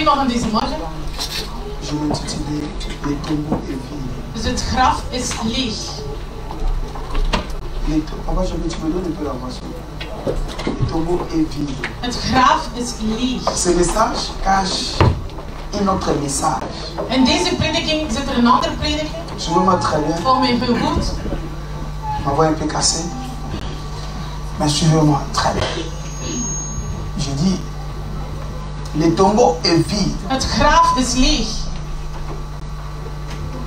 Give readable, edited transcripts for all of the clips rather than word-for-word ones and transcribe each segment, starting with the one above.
thema van deze morgen. Je l'ai intitulé Les tombeaux et vides. Dus het graf is leeg. Papa, je veux que tu me donnes un peu la voix. Les tombeaux et vides. Het graf is leeg. Ce message cache un autre message. In deze prediking zit er een andere prediking. Suivez-moi très bien. Volg mij heel goed. Ma voix est un peu cassée. Mais suivez-moi très bien. Je dis, les tombeaux est vide. Het graf is leeg.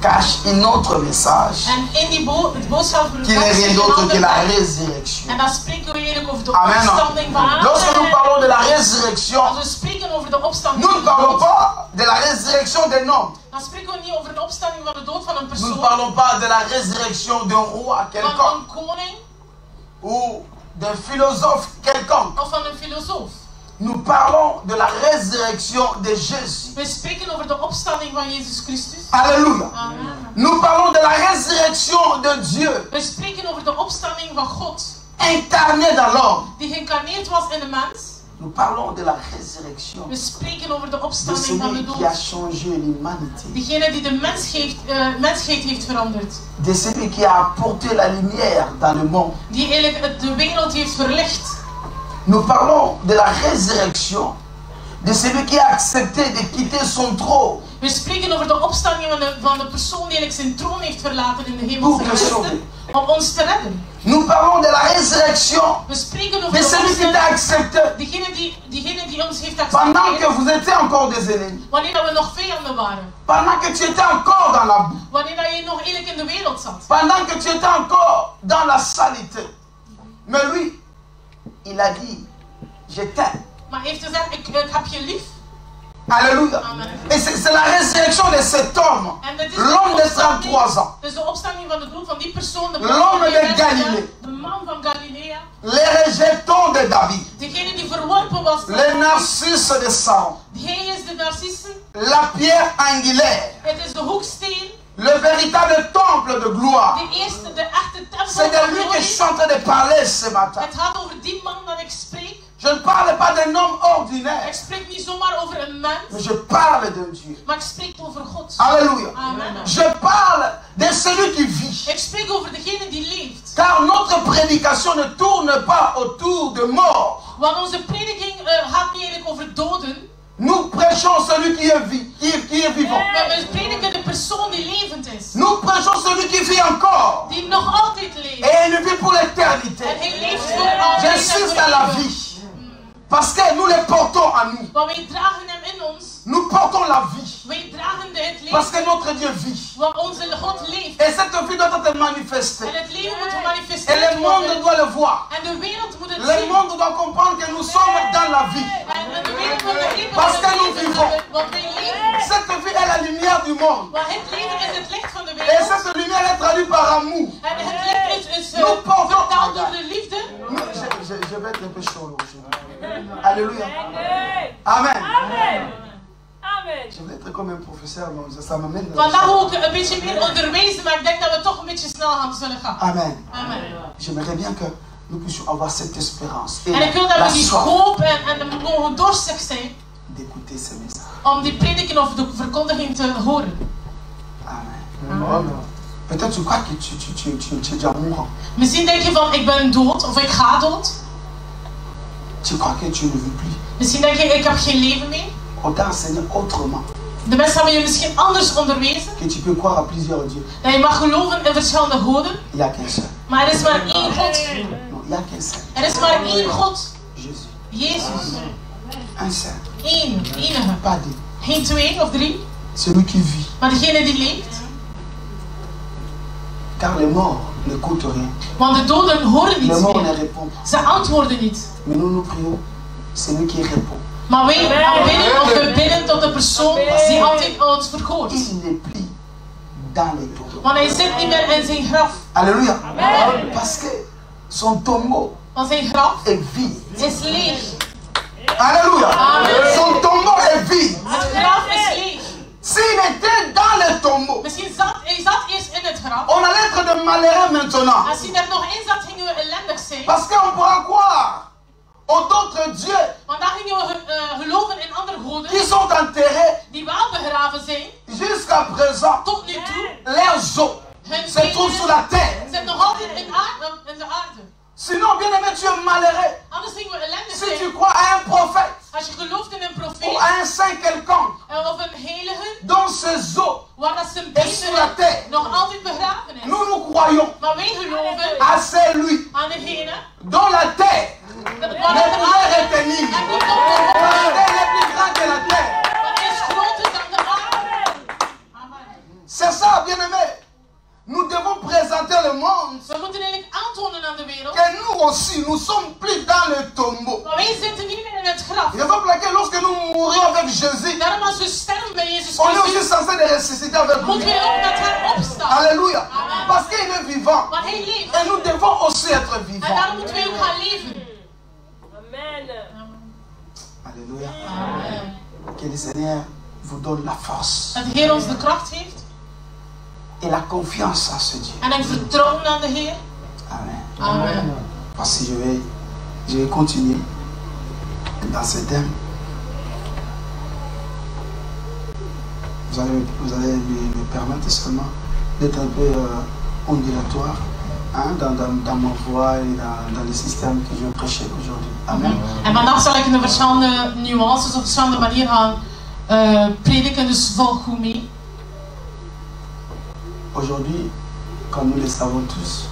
Cache un autre message. En in die boodschap Qui n'est rien d'autre que la résurrection. En dan spreken we eigenlijk over de Amen. opstanding van Lorsque nous parlons de la résurrection, Als we spreken over de opstanding nous van ne de parlons dood, pas de la résurrection d'un homme. dan spreken we niet over de opstanding van de dood van een Nous ne persoon, parlons pas de la résurrection d'un roi van quelconque een koning ou d'un philosophe quelconque. of van een filosoof. Nous parlons de la résurrection de Jésus. We spreken over de opstanding van Jezus Christus. Alléluia. Amen. Nous parlons de la résurrection de Dieu, We spreken over de opstanding van God, incarné dans l'homme. die geïncarneerd was in de mens. Nous parlons de la résurrection We spreken over de de opstanding van de celui qui a dood. changé l'humanité, Diegene die de mensheid heeft veranderd. de celui qui a apporté la lumière dans le monde. Die eigenlijk de wereld heeft verlicht. Nous parlons de la résurrection de celui qui a accepté de quitter son trône We spreken over de opstanding van de persoon die eigenlijk zijn troon heeft verlaten in de hemelse pour nous sauver. gewesten om ons te redden. Nous parlons de la résurrection We spreken over de de celui qui t'a opstanding, accepté diegene die ons heeft pendant que accepteerd, vous étiez encore des ennemis, wanneer dat we nog vijanden waren, pendant que tu étais encore dans la boue, wanneer dat je nog eigenlijk in de wereld zat, pendant que tu étais encore dans la saleté. Mais lui, il a dit, je t'aime. maar hij heeft gezegd, ik heb je lief. Alléluia. Amen. Et c'est la résurrection de cet homme, En dat is l'homme de 33 ans, dus de opstanding van de dood van die persoon, de L'homme man van de 33 jaar, Galilée. de man van Galilea, les rejetons de David, degene die verworpen was, les narcisses de Saron, hij is de narcisse, la pierre angulaire, het is de hoeksteen, le véritable temple de gloire. de eerste, de echte tempel C'est de van lui que je glorie. suis en train de parler ce matin. Het gaat over die man dat ik spreek. Je ne parle pas d'un homme Ik ordinaire, spreek niet zomaar over een mais mens, je parle d'un Dieu. maar ik spreek over God. Alléluia. Amen. Je parle de celui qui vit. Ik spreek over degene die leeft. Car notre prédication ne tourne pas autour de mort. Want onze prediking gaat niet eigenlijk over doden. Nous prêchons celui qui est vivant. Maar we prediken de persoon die levend is. Nous prêchons celui qui vit encore. Die nog altijd leeft. Et il vit pour En l'éternité. hij leeft voor altijd en J'insiste à la voor eeuwig. vie. Parce que nous les portons en nous. Want wij dragen hem in ons. Nous portons la vie. Wij dragen het Parce que leven. notre Dieu vit. Want onze God leeft. Et cette vie doit être manifestée. En het leven moet Et le gemanifesteerd monde worden. doit le voir. En de wereld moet het Le zien. monde doit comprendre que nous sommes dans la vie. En de wereld moet begrijpen Parce dat que we nous leven. vivons. Want wij leven. Cette vie est la lumière du monde. Want het leven is het licht van de Et wereld. cette lumière est traduite par amour. En het licht is Nous portons. vertaald door de liefde. Je vais être un peu chaud aujourd'hui. Alléluia. Amen. Je vais être comme un professeur, mais ça m'amène. Vandaag ook een beetje meer onderwijzen, maar ik denk dat we toch een beetje snel gaan zullen gaan. Amen. Amen. J'aimerais bien que nous puissions avoir cette espérance et En ik wil dat la we die soif hoop en mogen dorstig zijn d'écouter ces messages. om die prediking of de verkondiging te horen. Amen. Peut-être tu crois que tu es déjà mourant. Misschien denk je van ik ben dood of ik ga dood. Tu crois que tu ne vis plus. Misschien denk je ik heb geen leven meer. On t'a enseigné autrement. De mensen hebben je misschien anders onderwezen. Que tu peux croire à plusieurs dieux. Dat je mag geloven in verschillende goden. Il n'y a qu'un seul. Maar er is maar één God. Non, il n'y a qu'un seul. Er is maar één God. Jésus. Jezus. Un seul. Eén. Enige. Pas deux. Geen twee of drie. Celui qui vit. Maar degene die leeft. Car les morts n'écoutent rien. Want de doden horen Les niets morts ne meer. répondent pas. Ze antwoorden niet. Mais nous prions. C'est lui qui répond. Maar wij bidden of we bidden tot de persoon die altijd ons verhoort. Il n'est plus dans les tombeaux. Want hij zit niet meer in zijn graf. Alléluia. Parce que son tombeau Want zijn graf est vide. is leeg. Alléluia. Amen. Son tombeau est vide. Het graf is leeg. S'il était dans le tombeau, Misschien hij zat eerst in het graf. on allait être de malheureux maintenant. Als hij er nog in zat, gingen we ellendig zijn. Parce qu'on pourra croire aux d'autres dieux. Want dan gingen we geloven in andere goden. Joden qui sont enterrés die wel begraven zijn, jusqu'à présent, tot nu toe, leurs os hun se trouvent sous la terre. zijn nog altijd in de aarde. Sinon, bien aimé, tu es malheureux. Anders zien we ellendig Si tu zijn. crois à un prophète Als je gelooft in een ou profeet à un saint quelconque, of een heilige, dont ses os waar dat zijn est sous la terre, benen nog altijd begraven is. nous croyons Maar wij geloven à celui aan degene dont la terre waar ne dat de pouvait aarde retenir. en die La komt terre est plus grande que la terre. maar is groter dan de aarde. Amen. C'est ça, bien aimé. Nous devons présenter le monde We moeten eigenlijk aantonen aan de wereld, que nous aussi, nous sommes plus dans le tombeau. maar wij zitten niet meer in het graf. Raison pour laquelle lorsque nous mourrions avec Jésus, Daarom als we sterven bij Jezus on est aussi Christus, censé de ressusciter avec lui. moeten wij ook met hem opstaan. Alléluia. Parce qu'il est vivant. Want hij leeft. Et nous devons aussi être En vivants. daarom moeten wij ook gaan leven. Amen. Alléluia. Amen. Que le Seigneur vous donne la force Dat de Heer ons de kracht heeft et la confiance en ce Dieu. en een vertrouwen aan de Heer. Amen. Amen. Parce que je vais continuer dans ce thème. Vous allez me permettre seulement d'être un peu ondulatoire, hein, dans ma voix et dans le système que je vais prêcher aujourd'hui. Amen. En vandaag zal ik in de verschillende nuances op verschillende manieren gaan prediken, dus volg goed mee. Aujourd'hui, comme nous le savons tous,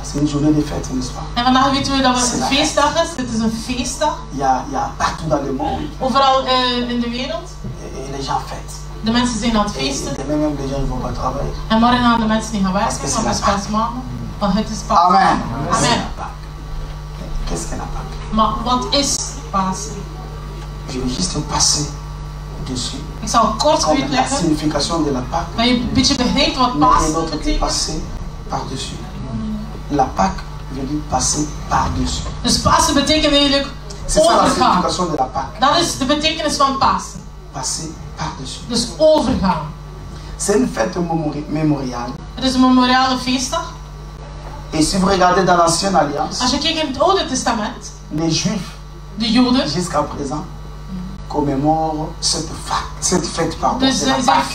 c'est une journée de fête, n'est-ce pas? En vandaag weten we dat het een feestdag is. Het is een feestdag. Il y a partout dans le monde, Overal in de wereld. et les gens fêtent. De mensen zijn aan het Et feesten. demain même, les gens ne vont pas travailler. En morgen gaan de mensen niet gaan werken, Parce que want het is c'est la pas maandag. Want het is pas. Amen. C'est Amen. la Pâque. Qu'est-ce qu'est la Pâque? Maar wat is Pasen? Je vais juste passer dessus. Ik zal kort Comme la uitleggen, signification de la Pâque. dat je een beetje begrijpt wat Mais Pasen d'autres qui betekent. passer par-dessus. La Pâque veut dire passer par-dessus. Dus Pasen betekent eigenlijk C'est ça la overgaan. signification de la Pâque. Dat is de betekenis van Pasen. Passer par-dessus. Dus overgaan. C'est une fête mémoriale. Het is een memoriale feestdag. Et si vous regardez dans l'Ancienne Alliance, Als je kijkt in het Oude Testament, les Juifs, de Joden, jusqu'à présent, commémorent cette fête pardon, dus de la Pâque.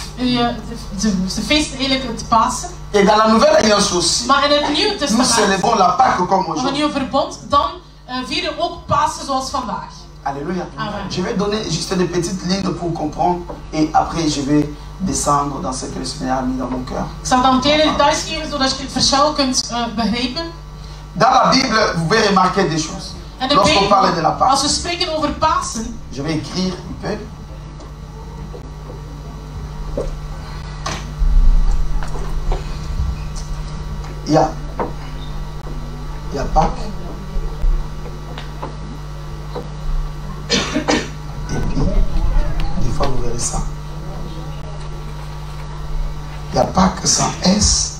ze feesten eigenlijk het Pasen. Et dans la Nouvelle Alliance aussi, Maar in het Nieuwe nous Testament, célébrons la Pâque comme van het aujourd'hui. Nieuwe Verbond, dan vieren we ook Pasen zoals vandaag. Alléluia. Amen. Je vais donner juste des petites lignes pour comprendre et après je vais descendre dans ce que le Seigneur a mis dans mon cœur. Ik zal dan kleine details geven zodat je het verschil kunt begrijpen. Dans la Bible, vous pouvez remarquer des choses. En de Lorsqu'on parle de Bijbel, la Pâque, als we spreken over Pasen, je vais écrire un peu. Il y a Pâques. Et puis, des fois vous verrez ça. Il y a Pâques sans S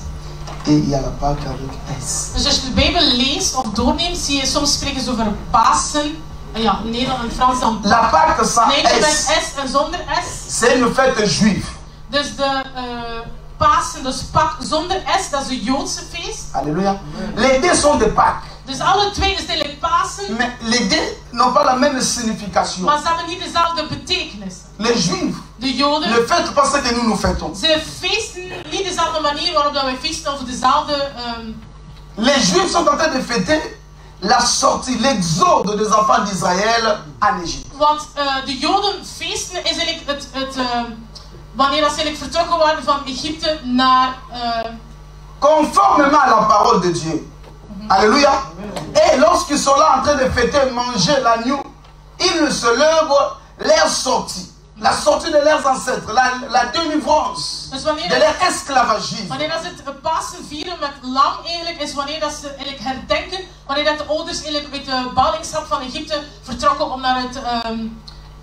et il y a la Pâque avec S. dus als je de Bijbel leest of doorneemt, zie je soms spreken ze over Pasen. Ja, Nederland en Frans dan La Pâque sans Nederland met S, S en zonder S. c'est une fête juive. Dus de Pasen, dus Pak zonder S, dat is een Joodse feest. Alléluia. Les deux sont de Pâques. Dus alle twee is eigenlijk Pasen, Mais les deux n'ont pas la même signification. maar ze hebben niet dezelfde betekenis. Les Juifs De Joden, ne fêtent pas ce que nous fêtons. ze feesten niet dezelfde manier waarop dat wij feesten of dezelfde... Les Juifs sont en train de fêter la sortie, l'exode des enfants d'Israël en Égypte. Want de Joden feesten is eigenlijk wanneer dat ze eigenlijk vertrokken waren van Egypte naar... Conformément à la parole de Dieu. Alléluia. Et lorsqu'ils sont là en train de fêter, manger l'agneau, ils célèbrent leur sortie. La sortie de leurs ancêtres, la délivrance Dus wanneer de leur esclavagisme. wanneer dat ze het Pasen vieren met lam eigenlijk, is wanneer dat ze eigenlijk herdenken, wanneer dat de ouders eigenlijk uit de ballingschap van Egypte vertrokken om naar het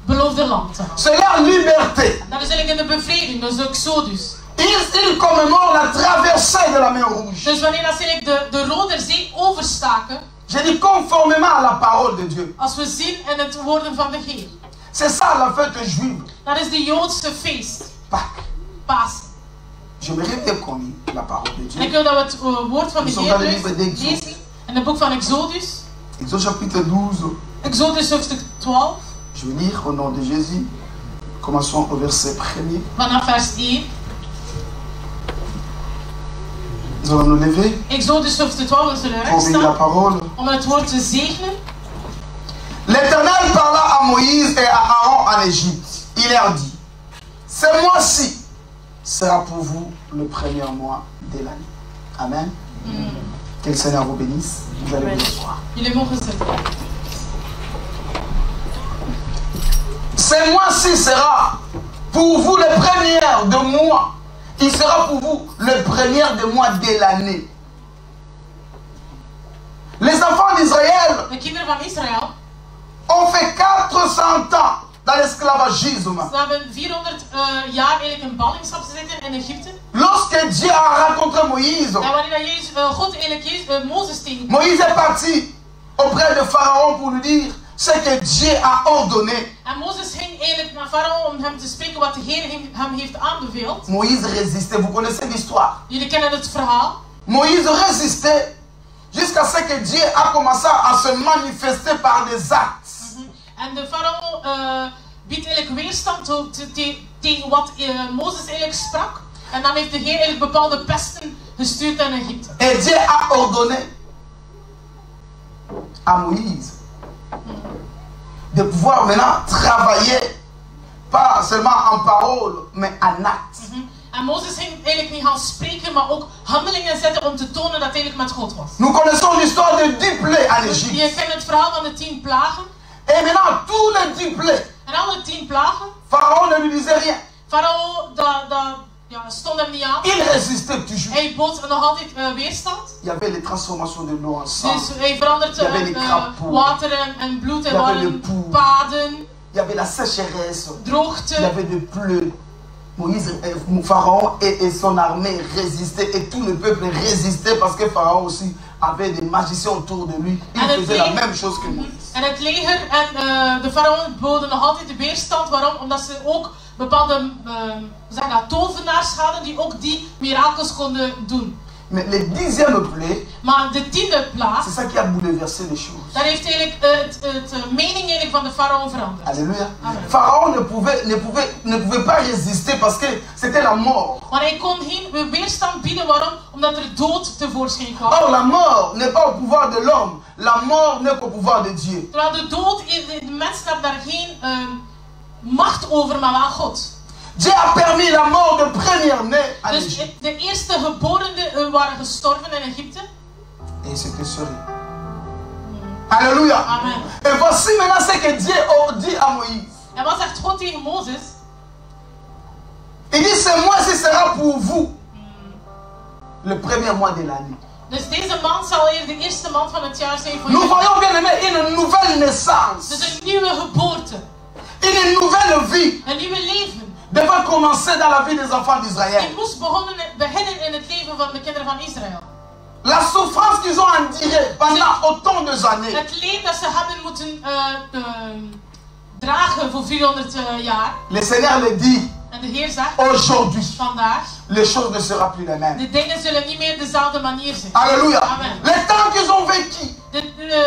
beloofde land te gaan. C'est leur liberté. Dat is eigenlijk in de bevrijding, dus de Exodus. Ils commémorent la traversée de la mer Rouge. Dus wanneer dat ze eigenlijk de Rode Zee overstaken, Je dis conformément à la parole de Dieu. als we zien in het woorden van de Heer. C'est ça la fête juive. Dat is de Joodse feest, Pâques. Pasen. J'aimerais bien qu'on lit la parole de En ik Dieu. wil dat we het woord van de Nous sommes Heer dans le livre d'Exode. lezen in het boek van Exodus. Exode chapitre 12, Exodus hoofdstuk 12, Je vais lire au nom de Jésus. Commençons au verset 1er. Vanaf vers 1. Nous allons nous lever Exodus hoofdstuk 12, we zullen pour bénir la rechtstaan parole. om het woord te zegenen. L'Éternel parla à Moïse et à Aaron en Égypte. Il leur dit, ce mois-ci sera pour vous le premier mois de l'année. Amen. Que le Seigneur vous bénisse. Vous allez vous asseoir. Jullie mogen zitten. Ce mois-ci sera pour vous le premier de mois. Il sera pour vous le premier de mois de l'année. Les enfants d'Israël De kinderen van Israël, ont fait 400 ans dans l'esclavagisme. ze hebben 400 jaar eigenlijk in ballingschap gezeten in Egypte. Lorsque Dieu a rencontré Moïse, En wanneer God eigenlijk Mozes tegenkwam, Moïse est parti auprès de Pharaon pour lui dire ce que Dieu a ordonné. en Mozes ging eigenlijk naar Farao om hem te spreken wat de Heer hem heeft aanbeveeld. Moïse résistait. Vous connaissez l'histoire. Jullie kennen het verhaal. Moïse résistait jusqu'à ce que Dieu a commencé à se manifester par des actes. En de Farao biedt eigenlijk weerstand tegen wat Mozes eigenlijk sprak. En dan heeft de Heer eigenlijk bepaalde pesten gestuurd in Egypte. Et Dieu a ordonné à Moïse de pouvoir maintenant travailler, pas seulement en parole, mais en acte. En Mozes ging eigenlijk niet gaan spreken, maar ook handelingen zetten om te tonen dat hij eigenlijk met God was. Nous connaissons l'histoire de 10 plaies en Dus je Égypte. kent het verhaal van de 10 plagen. Et maintenant, tous les 10 plaies, En alle 10 plagen, Pharaon ne lui disait rien. Farao stond hem niet aan. Il résistait toujours. Hij bood nog altijd weerstand. Il y avait les transformations de l'eau en sang. Dus hij verandert Je avait les crapauds. water en bloed. Er Je avait le waren poux. paden, Il y avait la sécheresse. droogte. Il y avait des pleurs. Moïse, Pharaon et son armée résistaient et tout le peuple résistait parce que Pharaon aussi avait des magiciens autour de lui. Il faisait la même chose que Moïse. En het leger en de farao boden nog altijd de weerstand. Waarom? Omdat ze ook bepaalde tovenaars hadden die ook die mirakels konden doen. Mais le 10e plaie, Maar de 10e plaag, c'est ça qui a bouleversé les choses. daar heeft eigenlijk het mening eigenlijk van de farao veranderd. Alléluia. Amen. Pharaon ne pouvait pas résister parce que c'était la mort. Maar hij kon geen weerstand bieden. Waarom? Omdat er dood tevoorschijn kwam. Or, la mort n'est pas au pouvoir de l'homme. La mort n'est qu'au pouvoir de Dieu. Terwijl de dood, de mensen hebben daar geen macht over, maar wel God. Dieu a permis la mort de premier-né en Dus Égypte. de eerste geborenen waren gestorven in Egypte. Et c'était seul. Alléluia. Amen. Et voici maintenant ce que Dieu dit à Moïse. En wat zegt God tegen Mozes? Il dit, ce mois-ci sera pour vous le premier mois de l'année. Dus deze maand zal hier de eerste maand van het jaar zijn voor Nous jullie. voyons bien aimé une nouvelle naissance. Dus een nieuwe geboorte. Une nouvelle vie Een nieuwe leven. devait commencer dans la vie des enfants d'Israël. Het moest beginnen in het leven van de kinderen van Israël. La souffrance qu'ils ont endurée pendant autant de années. Het leed dat ze hebben moeten dragen voor 400 jaar. Le Seigneur le dit, En de Heer zegt, aujourd'hui, vandaag, les choses ne seront plus les mêmes. de dingen zullen niet meer dezelfde manier zijn. Alléluia. Amen. Les temps qu'ils ont vécu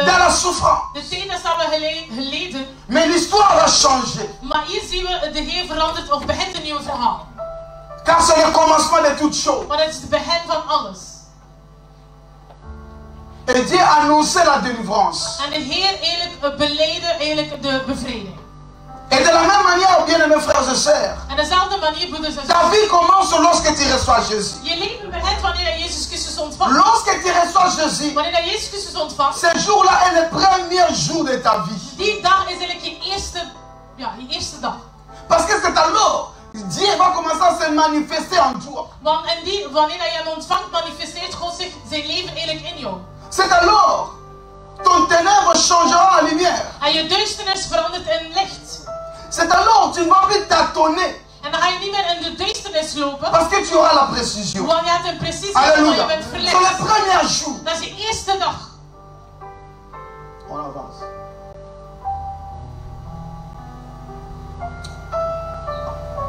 dans la souffrance. De tijd dat ze hebben geleden. Mais l'histoire a changé. Maar hier zien we de Heer verandert of begint een nieuw verhaal. Car c'est le commencement de toutes choses. Maar het is het begin van alles. Et Dieu a annoncé la délivrance. En de Heer eigenlijk beleidde eigenlijk de bevrijding. Et de la même manière, bien-aimés frères et sœurs, En dezelfde manier, broeders en ta zusters. vie commence lorsque tu reçois Jésus. Je leven begint wanneer je Jezus Christus ontvangt. Lorsque tu reçois Jésus, Wanneer je Jezus Christus ontvangt. ce jour-là est le premier jour de ta vie. Die dag is eigenlijk je eerste dag. Parce que c'est alors Dieu va commencer à se manifester en toi. Want wanneer je hem ontvangt, manifesteert God zijn leven eigenlijk in jou. C'est alors ton ténèbre changera en lumière. En je duisternis verandert in licht. C'est alors tu ne vas plus tâtonner. En dan ga je niet meer in de duisternis lopen. Parce que tu auras la précision. Want je hebt een precisie, want je Alléluia. bent C'est verlicht. le premier jour. Dat is je eerste dag. On avance.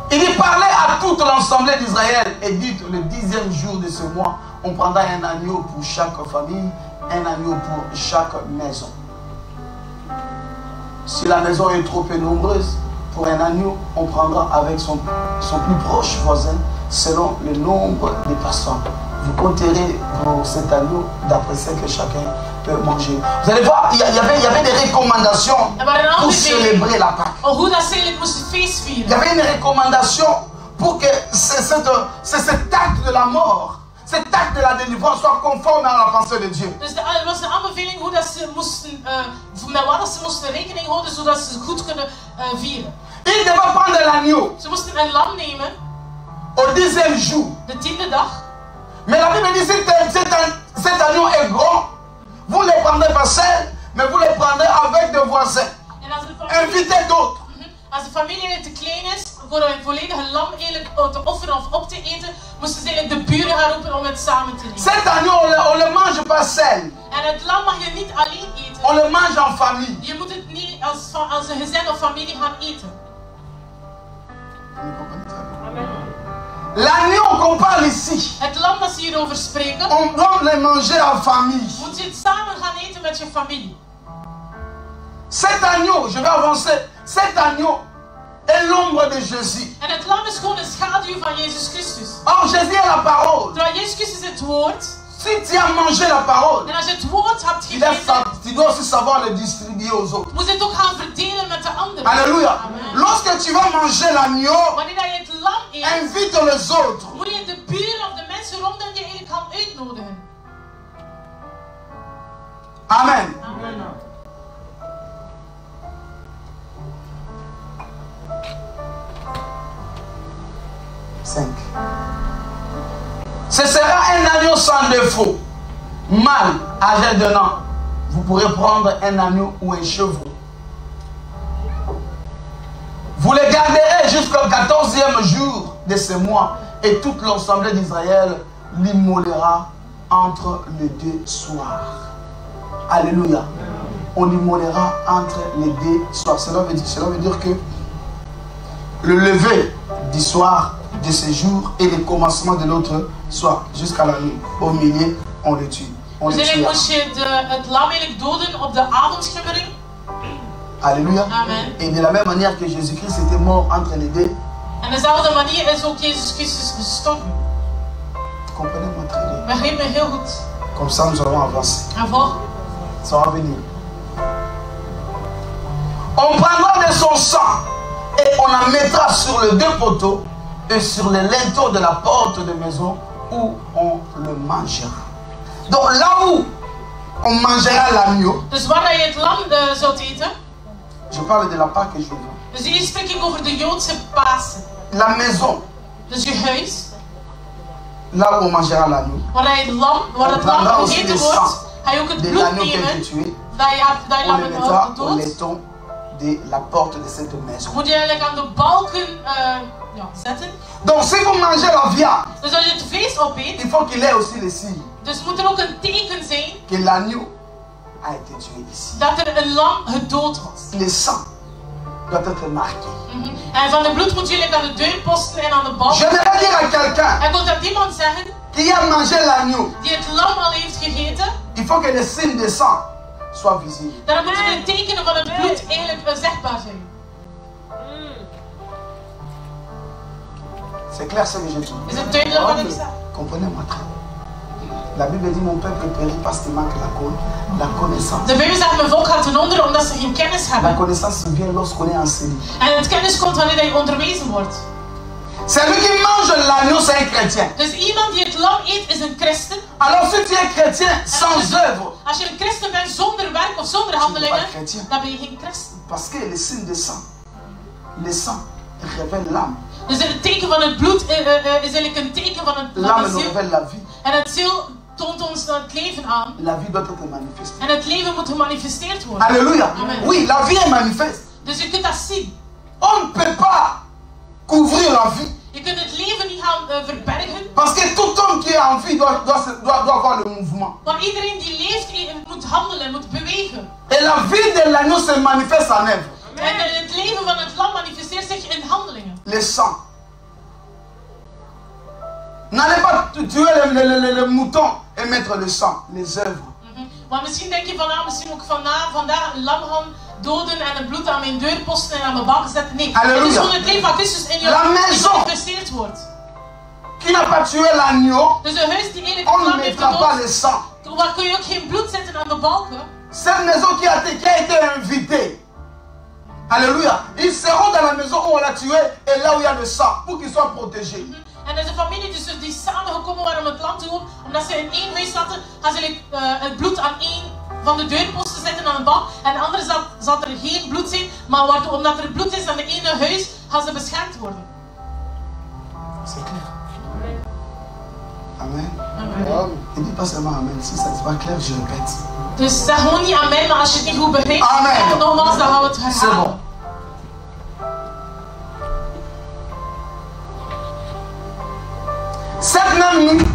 Il dit parlez à toute l'assemblée d'Israël et dites le 10e jour de ce mois, on prendra un agneau pour chaque famille, un agneau pour chaque maison. Si la maison est trop peu nombreuse, pour un agneau, on prendra avec son plus proche voisin, selon le nombre des personnes. Vous compterez pour cet agneau d'après ce que chacun peut manger. Vous allez voir, il y avait des recommandations pour célébrer la Pâque. Il y avait une recommandation pour que cet acte de la mort, cet acte de la délivrance soit conforme à la pensée de Dieu. Dus er was een aanbeveling hoe dat ze moesten, met wat ze moesten rekening houden zodat ze goed kunnen vieren. Ils devaient prendre l'agneau. Ze moesten een lam nemen. Au 10e jour. De 10e dag. Mais la Bible dit que cet agneau est grand. Vous ne le prendrez pas seul, mais vous le prendrez avec des voisins. Invitez d'autres. Als de familie te klein is voor een volledige lam eigenlijk te offeren of op te eten, moesten ze eigenlijk de buren gaan roepen om het samen te nemen. Cet agneau, on le mange pas seul. En het lam mag je niet alleen eten. On le mange en famille. Je moet het niet als een gezin of familie gaan eten. L'agneau qu'on parle ici, het lam dat ze hierover spreken, on doit le manger en famille. Moet je het samen gaan eten met je familie. Cet agneau, je vais avancer, cet agneau est l'ombre de Jésus. En het lam is gewoon een schaduw van Jezus Christus. Or Jésus est la parole. Terwijl Jezus Christus is het woord. Si tu as mangé la parole, en als je het woord hebt gegeten, tu dois aussi savoir le distribuer aux autres. Moet je het ook gaan verdelen met de anderen. Alléluia. Amen. Lorsque tu vas manger l'agneau, wanneer je het lam eet, invite les autres. Moet je de buren of de mensen rondom je eigenlijk gaan uitnodigen. Amen. Amen. Ce sera un agneau sans défaut, mâle, âgé d'un an. Vous pourrez prendre un agneau ou un chevreau. Vous les garderez jusqu'au 14e jour de ce mois, et toute l'assemblée d'Israël l'immolera entre les deux soirs. Alléluia. On l'immolera entre les deux soirs. Cela veut dire que le lever du soir de ce jour et le commencement de l'autre soir jusqu'à la nuit. Au milieu, on le tue. On dus eigenlijk moest je het lam eigenlijk doden op de avondschimmering. Alléluia. Amen. Et de la même manière que Jésus-Christ était mort entre les deux. En dezelfde manier is ook Jezus Christus gestorven. Comprenez-moi très bien. Begrijp me heel goed. Comme ça, nous allons avancer. En volg. Ça va venir. On prendra de son sang et on la mettra sur les deux poteaux et sur les linteaux de la porte de maison où on le mangera. Donc là où on mangera l'agneau. Dus waar je het lam zult eten. Je parle de la Pâque juive. Dus hier spreek ik over de Joodse Pasen. La maison. Dus je huis. Là où on mangera l'agneau. Waar het lam gegeten wordt, ga je ook het bloed nemen. Dat je lam hebt gedood. De la porte de cette maison. Moet je eigenlijk aan de balken zetten. Donc si vous mangez la viande, dus als je het vlees opeet, il faut qu'il ait aussi le signe. Dus moet er ook een teken zijn. Que l'agneau a été tué ici. Dat er een lam gedood was. Le sang doit être marqué. En van het bloed moet je aan de deurposten en aan de balken. Je vais dire à quelqu'un. En ik wil dat iemand zeggen. Qui a mangé l'agneau. Die het lam al heeft gegeten. Il faut que le signe de sang soit visible. Dan moeten de tekenen van het bloed eigenlijk zichtbaar zijn. C'est clair ce que je dis. Is het duidelijk wat ik zeg? Comprenez-moi très bien. La Bible dit mon peuple périt parce qu'il manque la connaissance. De Bijbel zegt mijn volk gaat ten onder omdat ze geen kennis hebben. La connaissance vient lorsqu'on est enseigné. En het kennis komt wanneer je onderwezen wordt. Celui qui mange l'agneau, c'est un chrétien. Dus iemand die het lam eet is een christen. Alors si tu es chrétien sans œuvre. Als je een christen bent zonder werk of zonder handelingen, dan ben je geen christen. Parce que le signe de sang, le sang révèle l'âme. Dus het teken van het bloed is eigenlijk een teken van het l'âme nous révèle la vie. En het ziel toont ons het leven aan. La vie doit être manifestée. En het leven moet gemanifesteerd worden. Alléluia. Amen. Oui, la vie est manifeste. Dus je kunt dat zien. On ne peut pas couvrir la vie. Je kunt het leven niet gaan verbergen. Parce que tout homme qui a envie doit avoir le mouvement. Want iedereen die leeft moet handelen, moet bewegen. Et la vie de l'agneau se manifeste en œuvre. En het leven van het lam manifesteert zich in handelingen. Le sang. N'allez pas tuer le mouton et mettre le sang, les œuvres. Maar misschien denk je van, misschien ook vandaag een lam gaan doden en het bloed aan mijn deurposten en aan mijn balken zetten. Nee, Halleluja. het is gewoon het leven van Christus in je La maison. die geïnvesteerd wordt. Qui n'a pas tué l'agneau, Dus een huis die eigenlijk on het ne lam heeft mettra pas gedood, le sang. waar kun je ook geen bloed zetten aan de balken. Cette maison qui a été invitée. Alléluia. Ils seront dans la maison où on l'a tué et là où il y a le sang pour qu'ils soient protégés. En dat is een familie dus die samengekomen waren om het lam te doen. Omdat ze in één huis zaten, gaan ze het bloed aan één van de deurposten zetten aan de balk. En de andere zal er geen bloed zijn. Maar omdat er bloed is aan de ene huis, gaan ze beschermd worden. C'est clair. Amen. Amen. Et dis pas seulement amen. Si ça n'est pas clair, je répète. Dus zeg gewoon niet amen, maar als je het niet goed begrijpt, Amen. nogmaals, dan gaan we het herhalen. C'est bon. Cette même nuit,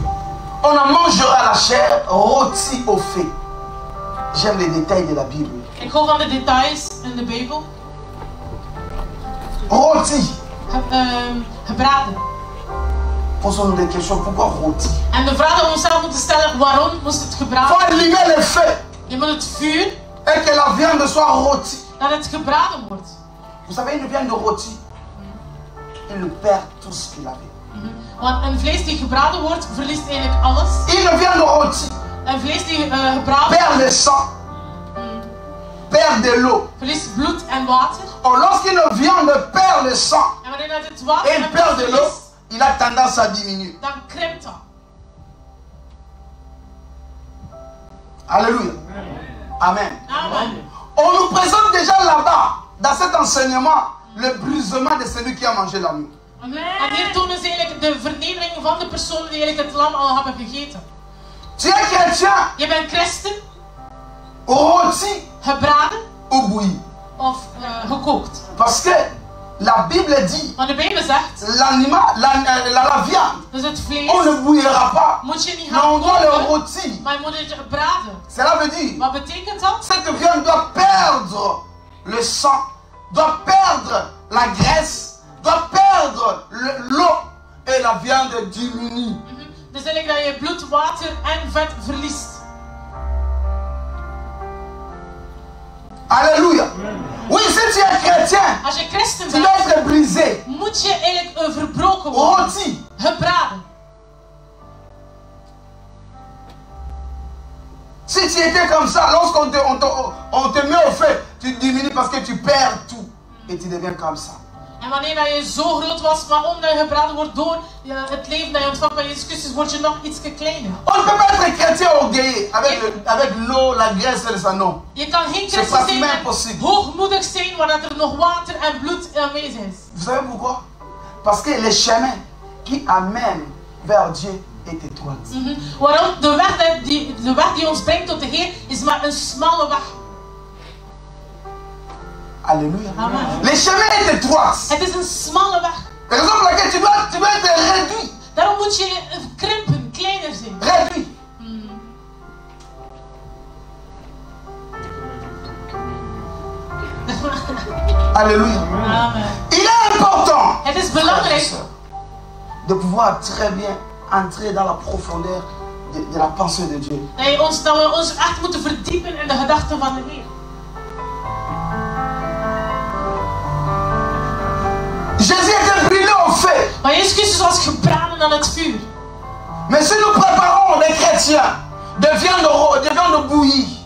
on en mangera la chair rôtie au feu. J'aime les détails de la Bible. Ik hou van de details in de Bijbel. Rôtie. Gebraden. Posons-nous des questions. Pourquoi rôtie? En de vraag die we onszelf moeten stellen, waarom moest het Il gebraden faut worden? allumer le feu Je moet het vuur, et que la viande soit rôtie. dat het gebraden wordt. Vous savez, une viande rôtie, il perd tout ce qu'il avait. Want een vlees die gebraden wordt, verliest eigenlijk alles. Une viande rôtie Een vlees die gebraden perd wordt, le sang, perd de l'eau. verliest bloed en water. Or, lorsqu'une viande perd le sang En wanneer dat het water et en il bloed perd de l'eau, verliest, il a tendance à diminuer. dan krimpt dat. Alléluia. Amen. Amen. On nous présente déjà là-bas, dans cet enseignement, le brisement de celui qui a mangé l'agneau. En hier tonen ze eigenlijk de vernedering van de personen die eigenlijk het lam al hebben gegeten. Tu es chrétien, Je bent christen, rôti gebraden ou bouilli. of gekookt. Parce que la Bible dit, Want de Bijbel zegt, l'animal, la viande, dus het vlees on ne bouillera pas, moet je niet mais gaan on doit le koken, rôtir. maar je moet het braden. Cela veut dire, Wat betekent dat? cette viande doit perdre le sang, doit perdre la graisse, doit perdre l'eau et la viande diminue. Dus eigenlijk dat je bloed, water en vet verliest. Alléluia. Oui, si tu es chrétien, Als je christen tu dois bent, être brisé, moet je eigenlijk verbroken worden. rôti. Gebraden. Si tu étais comme ça, lorsqu'on te met au feu, tu diminues parce que tu perds tout et tu deviens comme ça. En wanneer dat je zo groot was, maar omdat je gebraden wordt door het leven dat je ontvangt van Jezus Christus, word je nog iets kleiner. On ne peut pas être chrétien orgueilleux avec l'eau, la graisse et le sang. Non. Je kan geen C'est christen zijn pratiquement en impossible. hoogmoedig zijn waar dat er nog water en bloed aanwezig is. Vous savez pourquoi? Parce que les chemins qui amènent vers Dieu est étroite. Waarom? De weg die ons brengt tot de Heer is maar een smalle weg. Alléluia. Amen. Les chemins est étroite. Het is een smalle weg. C'est la raison pour laquelle tu dois être réduit. Daarom moet je krimpen, kleiner zijn. Réduit. Alléluia. Amen. Il est important Het is belangrijk de pouvoir très bien entrer dans la profondeur de la pensée de Dieu. dat we ons echt moeten verdiepen in de gedachten van de Heer. Jésus était brûlé au feu. Maar Jezus Christus was gebraden aan het vuur. Mais si nous préparons les chrétiens de viande bouillie,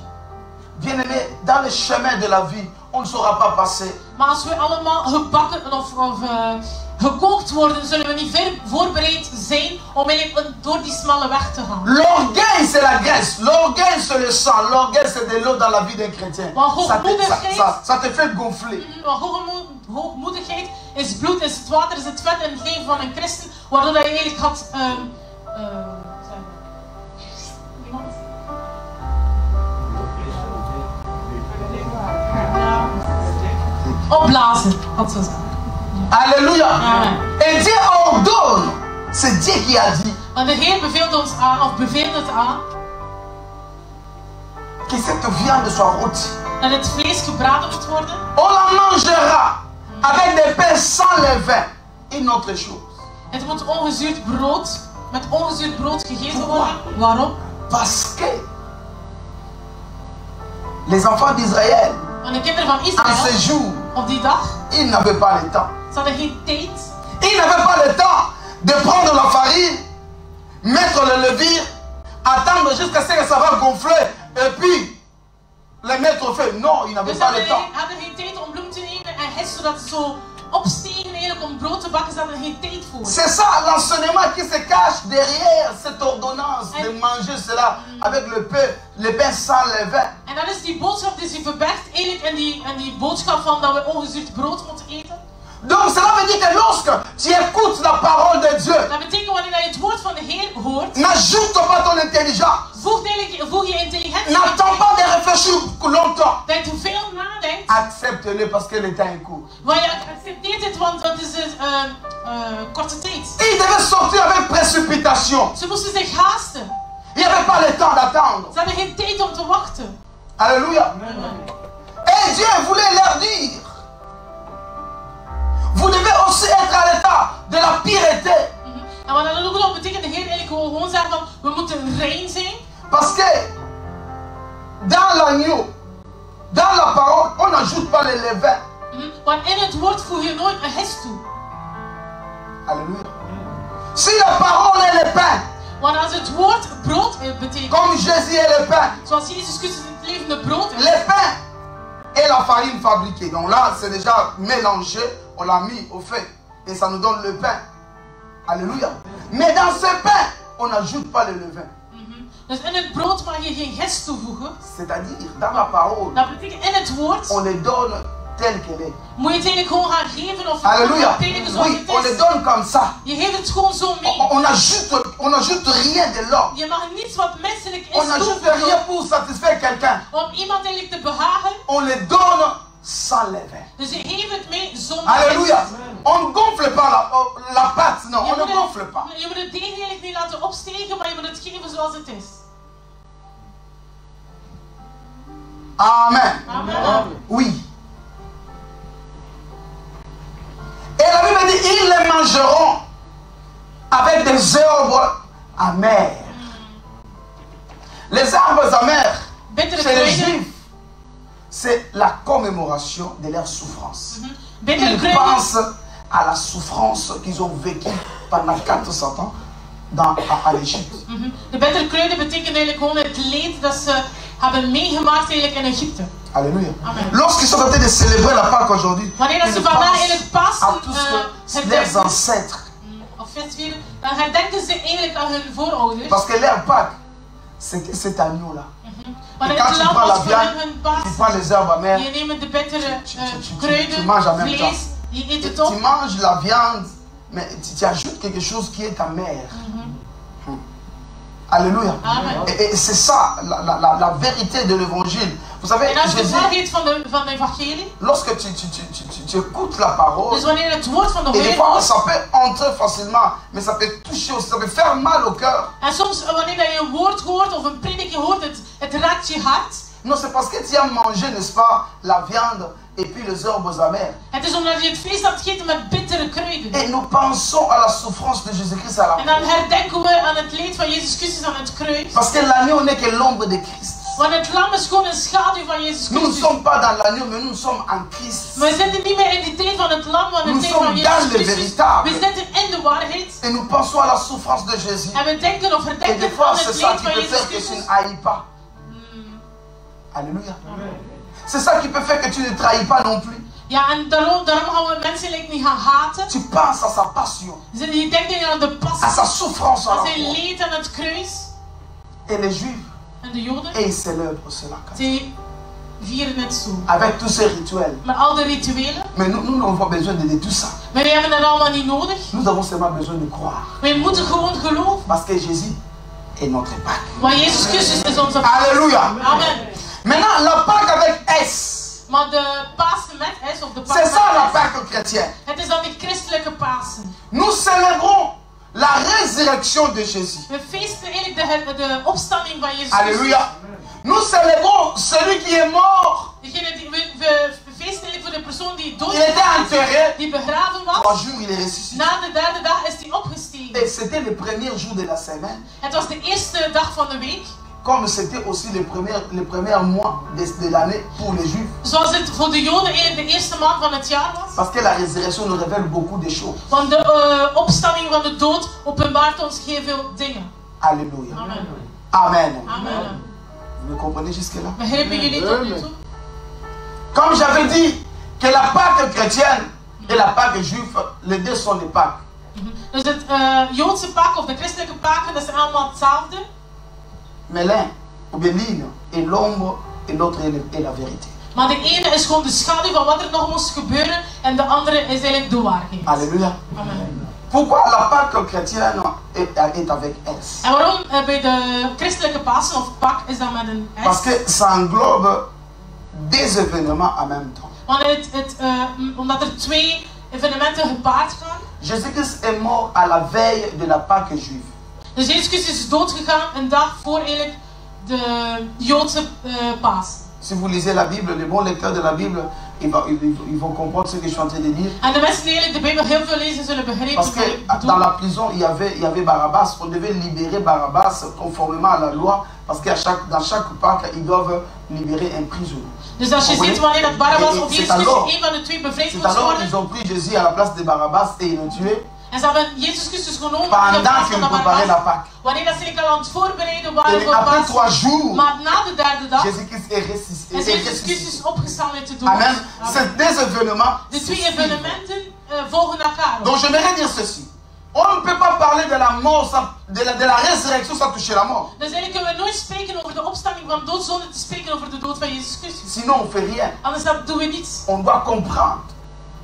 bien aimés, dans le chemin de la vie, on ne saura pas passer. Maar als we allemaal gebakken of gekookt worden, zullen we niet ver voorbereid zijn om eigenlijk door die smalle weg te gaan. L'orgueil, c'est la graisse. L'orgueil, c'est le sang. L'orgueil, c'est de l'eau dans la vie d'un chrétien. Ça te fait gonfler. Hoogmoedigheid is bloed, is het water, is het vet in het leven van een christen, waardoor dat je eigenlijk gaat opblazen, wat zo zeggen. Alléluia. Amen. Et Dieu ordonne. C'est Dieu qui a dit Want de Heer beveelt ons aan, of beveelt het aan, que cette viande soit rôtie. dat het vlees gebraden moet worden. On la mangera avec des pains sans levain. Une autre chose. Het moet ongezuurd brood, met ongezuurd brood gegeten worden. Waarom? Parce que les enfants d'Israël Want de kinderen van En Israël, ces jours, op die dag, ils n'avaient pas le temps. ze hadden geen tijd. Ils n'avaient pas le temps de prendre la farine, mettre le levure, attendre jusqu'à ce que ça va gonfler et puis les mettre au feu. Non, ils n'avaient Dus pas le temps. hadden geen tijd om bloem te nemen en gist zodat ze zo opstegen eigenlijk om brood te bakken. Ze hadden geen tijd voor. C'est ça l'enseignement qui se cache derrière cette ordonnance de manger cela avec le pain sans levain. En dat is die boodschap die zich verbergt eigenlijk in die boodschap van dat we ongezuurd brood moeten eten. Donc cela veut dire que lorsque tu écoutes la parole de Dieu, Dat betekent wanneer je het woord van de Heer hoort, n'ajoute pas ton intelligence. voeg je intelligentie. N'attends pas de réfléchir longtemps. Dat je te veel nadenkt. Accepte-le parce que le temps est court. Maar je accepteert het, want dat is korte tijd. Il devait sortir avec précipitation. Ze moesten zich haasten. Il n'y avait pas le temps d'attendre. Ze hadden geen tijd om te wachten. Alléluia. Et Dieu voulait leur dire, vous devez aussi être à l'état de la pureté. En wat dat ook nog betekent, de Heer eigenlijk gewoon zeggen van, we moeten rein zijn. Parce que dans l'agneau, dans la parole, on n'ajoute pas le levain. Want in het woord voeg je nooit een gist toe. Alléluia. Si la parole est le pain, Want als het woord brood betekent, comme Jésus est le pain, zoals Jezus Christus het levende brood is, le pain et la farine fabriquée. Donc là, c'est déjà mélangé, on l'a mis au feu et ça nous donne le pain. Alléluia. Mais dans ce pain, on n'ajoute pas le levain. Dus in het brood mag je geen gist toevoegen. C'est-à-dire, dans la parole, Dat betekent in het woord on les donne tel qu'elle est. moet je het eigenlijk gewoon gaan geven of Alléluia. betekenen zoals Oui, on het les is. donne comme ça. Je geeft het gewoon zo mee. On n'ajoute rien de l'homme. Je mag niets wat menselijk On is n'ajoute toevoegen rien pour satisfaire quelqu'un. om iemand eigenlijk te behagen. On les donne sans levain. Dus je geeft het mee zonder Alléluia. gist. On ne gonfle pas la pâte. Non, Je on ne moet gonfle pas. je moet het deeg eigenlijk niet laten opstegen, maar je moet het geven zoals het is. Amen. Amen. Oui. Et la Bible dit, ils les mangeront avec des herbes amères. Les herbes amères, Bittere chez les kruiden. Juifs, c'est la commémoration de leur souffrance. Bittere Ils kruiden. pensent à la souffrance qu'ils ont vécue pendant 400 ans à l'Égypte. De bittere kruiden betekent eigenlijk gewoon het leed dat ze hebben meegemaakt eigenlijk in Egypte. Alléluia. Amen. Lorsqu'ils sont en train de célébrer la Pâque aujourd'hui, Wanneer dat ils ze vandaag pensent eigenlijk Pasen à tout ce que leurs herdenken, ancêtres. of festvieren, dan herdenken ze eigenlijk aan hun voorouders. Parce que leur Pâque, c'était cet agneau-là. Want Et het quand tu lam prends la was voor hun viande, tu Pasen. prends les herbes amères, Je neemt de bittere tu kruiden, manges en même temps. vlees, je eet het tu op. manges la viande, mais tu ajoutes quelque chose qui est amer. Alléluia. Amen. Et c'est ça la vérité de l'évangile. Vous savez, En als je de Jésus, waarheid van de evangelie, lorsque tu écoutes la parole, dus wanneer het woord van de et des Heer fois hoort, ça peut entrer facilement, mais ça peut toucher aussi, ça peut faire mal au cœur. en soms wanneer je een woord hoort of een predikje hoort, het raakt je hart. Non, c'est parce que tu as mangé, n'est-ce pas, la viande et puis les herbes amères. Het is omdat je het vlees hebt gegeten met bittere kruiden. Et nous pensons à la souffrance de Jésus-Christ à la En croix. dan herdenken we aan het leed van Jezus Christus aan het kruis. Parce que l'agneau n'est que l'ombre de Christ. Want het lam is gewoon een schaduw van Jezus Nous ne Christus. sommes pas dans l'agneau, mais nous sommes en Christ. We zitten niet meer in die tijd van het lam, maar in de Nous tijd sommes van dans Jezus le Christus. véritable. We zitten in de waarheid. Et nous pensons à la souffrance de Jésus. En we denken of Et des herdenken fois, aan c'est het ça leed qui van peut Jezus faire que tu Christus. ne haïs pas. Alléluia. C'est ça qui peut faire que tu ne trahis pas non plus. Ja, en daarom gaan we mensen eigenlijk niet gaan haten. Tu penses à sa passion, Je denkt aan de à sa passie, souffrance à la aan zijn croix. leed aan het kruis. Et les Juifs, En de Joden, et ils célèbrent cela. zij vieren het zo. Avec tous ces rituels. Met al de rituelen. Mais nous n'avons pas besoin de tout ça. Maar we hebben dat allemaal niet nodig. Nous avons seulement besoin de croire. We moeten gewoon geloven. Parce que Jésus est notre Pâque. Want Jezus Christus is onze Alléluia. Amen. Maintenant, la Pâque avec S. Maar de Pasen met S, of de C'est Pasen ça la met S, Pâque chrétienne. het is dan die christelijke Pasen. Nous célébrons la résurrection de Jésus. We feesten eigenlijk de opstanding van Jezus Alléluia. Christus. Nous célébrons celui qui est mort. Degene die, we feesten eigenlijk voor de persoon die dood Il était enterré. die begraven 3 was. jours, il est ressuscité. Na de derde dag is hij opgestegen. Et c'était le premier jour de la semaine. Het was de eerste dag van de week. comme c'était aussi les premiers mois de l'année pour les Juifs. Zoals het voor de Joden eigenlijk de eerste maand van het jaar was. Parce que la résurrection nous révèle beaucoup de choses. Want de opstanding van de dood openbaart ons heel veel dingen. Alléluia. Amen. Amen. Amen. Vous me comprenez jusque-là? Begrijpen jullie tot nu toe? Comme j'avais dit, que la Pâque chrétienne et la Pâque juive, les deux sont des Pâques. Dus het Joodse Paak of de christelijke Paken, dat zijn allemaal hetzelfde. Mais l'un, ou bien l'une, est l'ombre et l'autre est la vérité. Maar de ene is gewoon de schaduw van wat er nog moest gebeuren en de andere is eigenlijk de waarheid. Alléluia. Amen. Pourquoi la Pâque chrétienne est avec S? En waarom bij de christelijke Pasen of Pak is dat met een S? Parce que ça englobe des événements en même temps. Want omdat er twee evenementen gepaard gaan. Jésus-Christ est mort à la veille de la Pâque juive. Dus Jezus Christus is doodgegaan een dag voor eigenlijk de Joodse Paas. Si vous lisez la Bible, les bons lecteurs de la Bible, ils vont comprendre ce que je suis en train de dire. En de mensen die eigenlijk de Bijbel heel veel lezen zullen begrijpen. Parce que dans la prison, il y avait Barabbas. On devait libérer Barabbas conformément à la loi. Parce que dans chaque Pâque, ils doivent libérer un prisonnier. Dus als je ziet wanneer dat Barabbas of Jezus Christus een van de twee bevrijd moest alors worden. Ils ont pris Jésus à la place de Barabbas et ils l'ont tué. En ze hebben Jezus Christus genomen pendant qu'ils préparaient la Pâque. Wanneer dat ze eigenlijk al aan het voorbereiden waren voor après Pasen. 3 jours, maar na de derde dag Jésus-Christ est ressuscité. is Jezus Christus opgestaan uit de dood. Amen. Ces deux événements. De twee evenementen volgen elkaar. Donc j'aimerais dire ceci. On ne peut pas parler de la mort, de la résurrection sans toucher la mort. Dus eigenlijk kunnen we nooit spreken over de opstanding van dood zonder te spreken over de dood van Jezus Christus. Sinon on fait rien. Anders doen we niets. On doit comprendre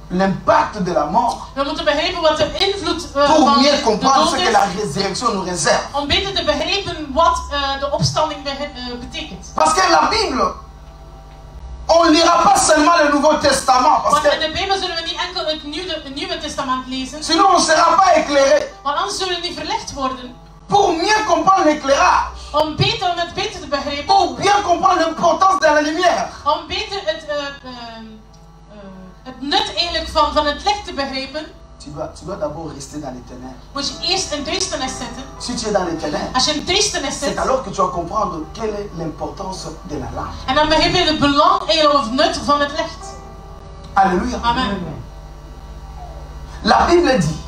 l'impact de la mort. We moeten begrijpen wat de invloed pour van mieux de comprendre dood ce que is. la résurrection nous réserve. Om beter te begrijpen wat de opstanding betekent. Parce que la Bible, on ne lira pas seulement le Nouveau Testament. Parce Want in que de Bijbel zullen we niet enkel het Nieuwe Testament lezen. sinon on ne sera pas éclairé. Want anders zullen we niet verlicht worden. Pour mieux comprendre l'éclairage. Om het beter te begrijpen. Pour bien comprendre l'importance de la lumière. Om beter het nut eigenlijk van het licht te begrijpen. Tu dois d'abord rester dans les ténèbres. Moet je eerst in duisternis zitten. Si tu es dans les ténèbres, Als je in duisternis c'est zit. alors que tu vas comprendre quelle est l'importance de la lampe. En dan begrijp je het belang eigenlijk of nut van het licht. Alléluia. Amen. La Bible dit,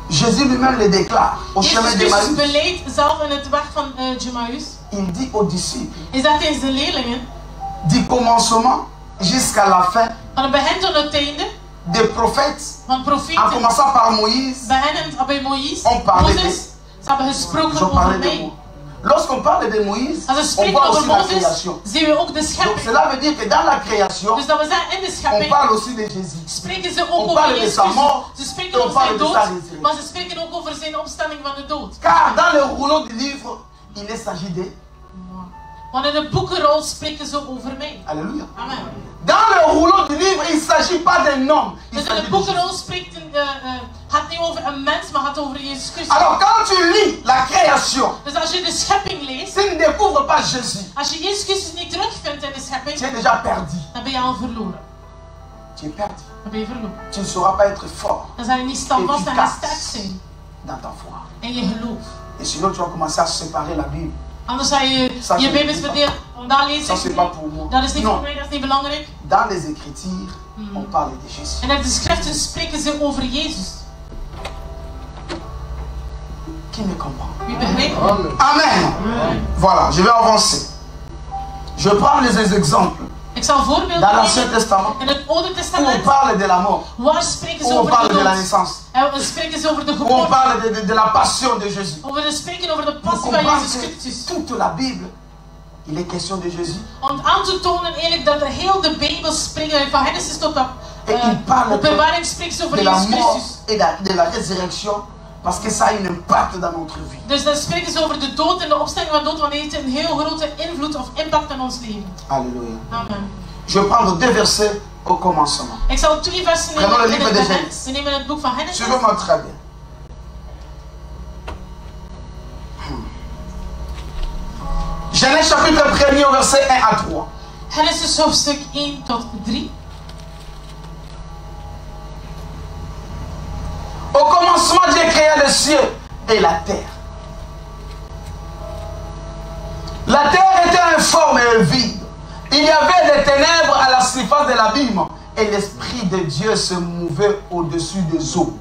Jésus lui-même le déclare au chemin Jezus de Christus Emmaüs. beleidt zelf in het weg van Emmaüs. Il dit aux disciples, Hij zegt tegen zijn leerlingen. du commencement jusqu'à la fin Van het begin tot het einde. des prophètes, Van en profeten. commençant par Moïse, Beginnend bij Moïse. On parlait Mozes. Ze hebben j'en gesproken over parlais de mij. Moïse. Lorsqu'on parle de Moïse, Als we on spreken voit over aussi la Mozes, création. zien we ook de Donc schepping. cela veut dire que dans la création, Dus dat we zeggen in de on schepping parle aussi de Jésus. spreken ze ook On over parle de Jezus sa mort, Christus. Ze et spreken on over parle zijn de dood, sa résurrection. maar ze spreken ook over zijn opstanding van de dood. Car dans le rouleau du livre, il est s'agit de... Want in de boekenrol spreken ze over mij. Alléluia. Amen. Dans le rouleau du livre, il ne s'agit pas d'un homme. Il Dus in s'agit de de Jésus. boekenrol gaat niet over een mens, maar gaat over Jezus Christus. Alors quand tu lis la création, Dus als je de schepping leest, tu ne découvres pas Jésus. als je Jezus Christus niet terugvindt in de schepping, Tu es déjà perdu. dan ben je al verloren. Tu es perdu. Dan ben je verloren. Tu ne sauras pas être fort Dan zal je niet standvast en sterk zijn dans ta foi. in je geloof. Et sinon, tu vas commencer à séparer la Bible. Anders ga je je Bijbels verdelen. Daar lees Ça, ik c'est pas niet. pour moi. Dat is niet Non. voor mij, dat is niet belangrijk. Dans les Écritures, on parle de Jésus. En in de schriften spreken ze over Jezus. Qui me comprend? Wie begrijpt? Amen. Voilà, je vais avancer. Je prends les exemples. Ik zal voorbeelden Dans l'Ancien nemen. Testament, In het Oude où on Testament, parle de la mort, waar spreken où ze on over parle de de la dood? naissance, En spreken ze over de où on geboorte. parle de la passion de Jésus. We spreken over de Pour passie van comprendre Jezus que Christus. toute la Bible, il est question de Jésus. Om aan te tonen eigenlijk dat de heel de Bijbel spreekt, van Genesis tot il parle Openbaring spreekt ze over De la Jezus mort Christus. et de la résurrection, parce que ça a un impact dans notre vie. Dus dan spreken ze over de dood en de opstanding van dood, want het heeft een heel grote invloed of impact in ons leven. Alléluia. Amen. Je vais prendre 2 versets au commencement. Ik zal 2 versen Prenons le nemen in livre het de begin. Genèse. We nemen het boek van Genesis. Suivez-moi très bien. Genèse chapitre 1er au verset 1 à 3. Genesis hoofdstuk 1 tot 3. Au commencement, Dieu créa le ciel et la terre. La terre était informe et vide. Il y avait des ténèbres à la surface de l'abîme. Et l'Esprit de Dieu se mouvait au-dessus des eaux.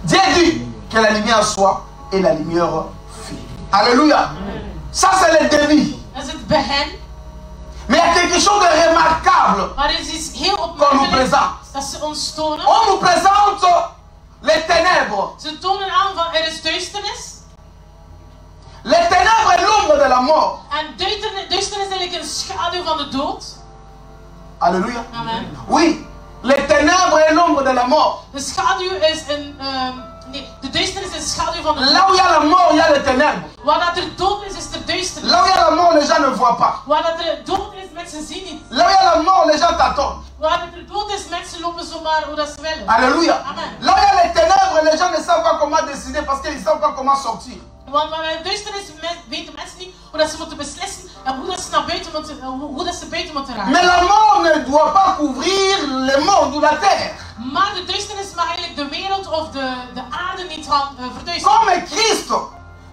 Dieu dit que la lumière soit et la lumière fut. Alléluia. Ça c'est le début. Dat is het begin. Mais il y a quelque chose de remarquable Maar er is iets heel qu'on nous opmerkelijks présente. dat ze ons tonen. On nous présente les ténèbres. Ze tonen aan van er is duisternis. Les ténèbres est l'ombre de la mort. En duisternis is eigenlijk een schaduw van de dood. Alléluia. Amen. Oui, les ténèbres est l'ombre de la mort. De schaduw is een... de duisternis is een schaduw van de Là où il y a la mort, il y a les ténèbres. Waar dat er dood is, is er duisternis. Là où il y a la mort, les gens ne voient pas. Waar dat er dood is, mensen zien niet. Là où il y a la mort, les gens t'attendent. Waar dat er dood is, mensen lopen zomaar hoe dat ze willen. Alléluia. Amen. Là où il y a les ténèbres, les gens ne savent pas comment décider parce qu'ils ne savent pas comment sortir. Want waar er duisternis is, weten mensen niet hoe dat ze moeten beslissen en hoe dat ze naar buiten moeten, hoe dat ze buiten moeten raken. Mais la mort ne doit pas couvrir le monde ou la terre. Maar de duisternis mag eigenlijk de wereld of de aarde niet gaan verduisteren. Comme Christ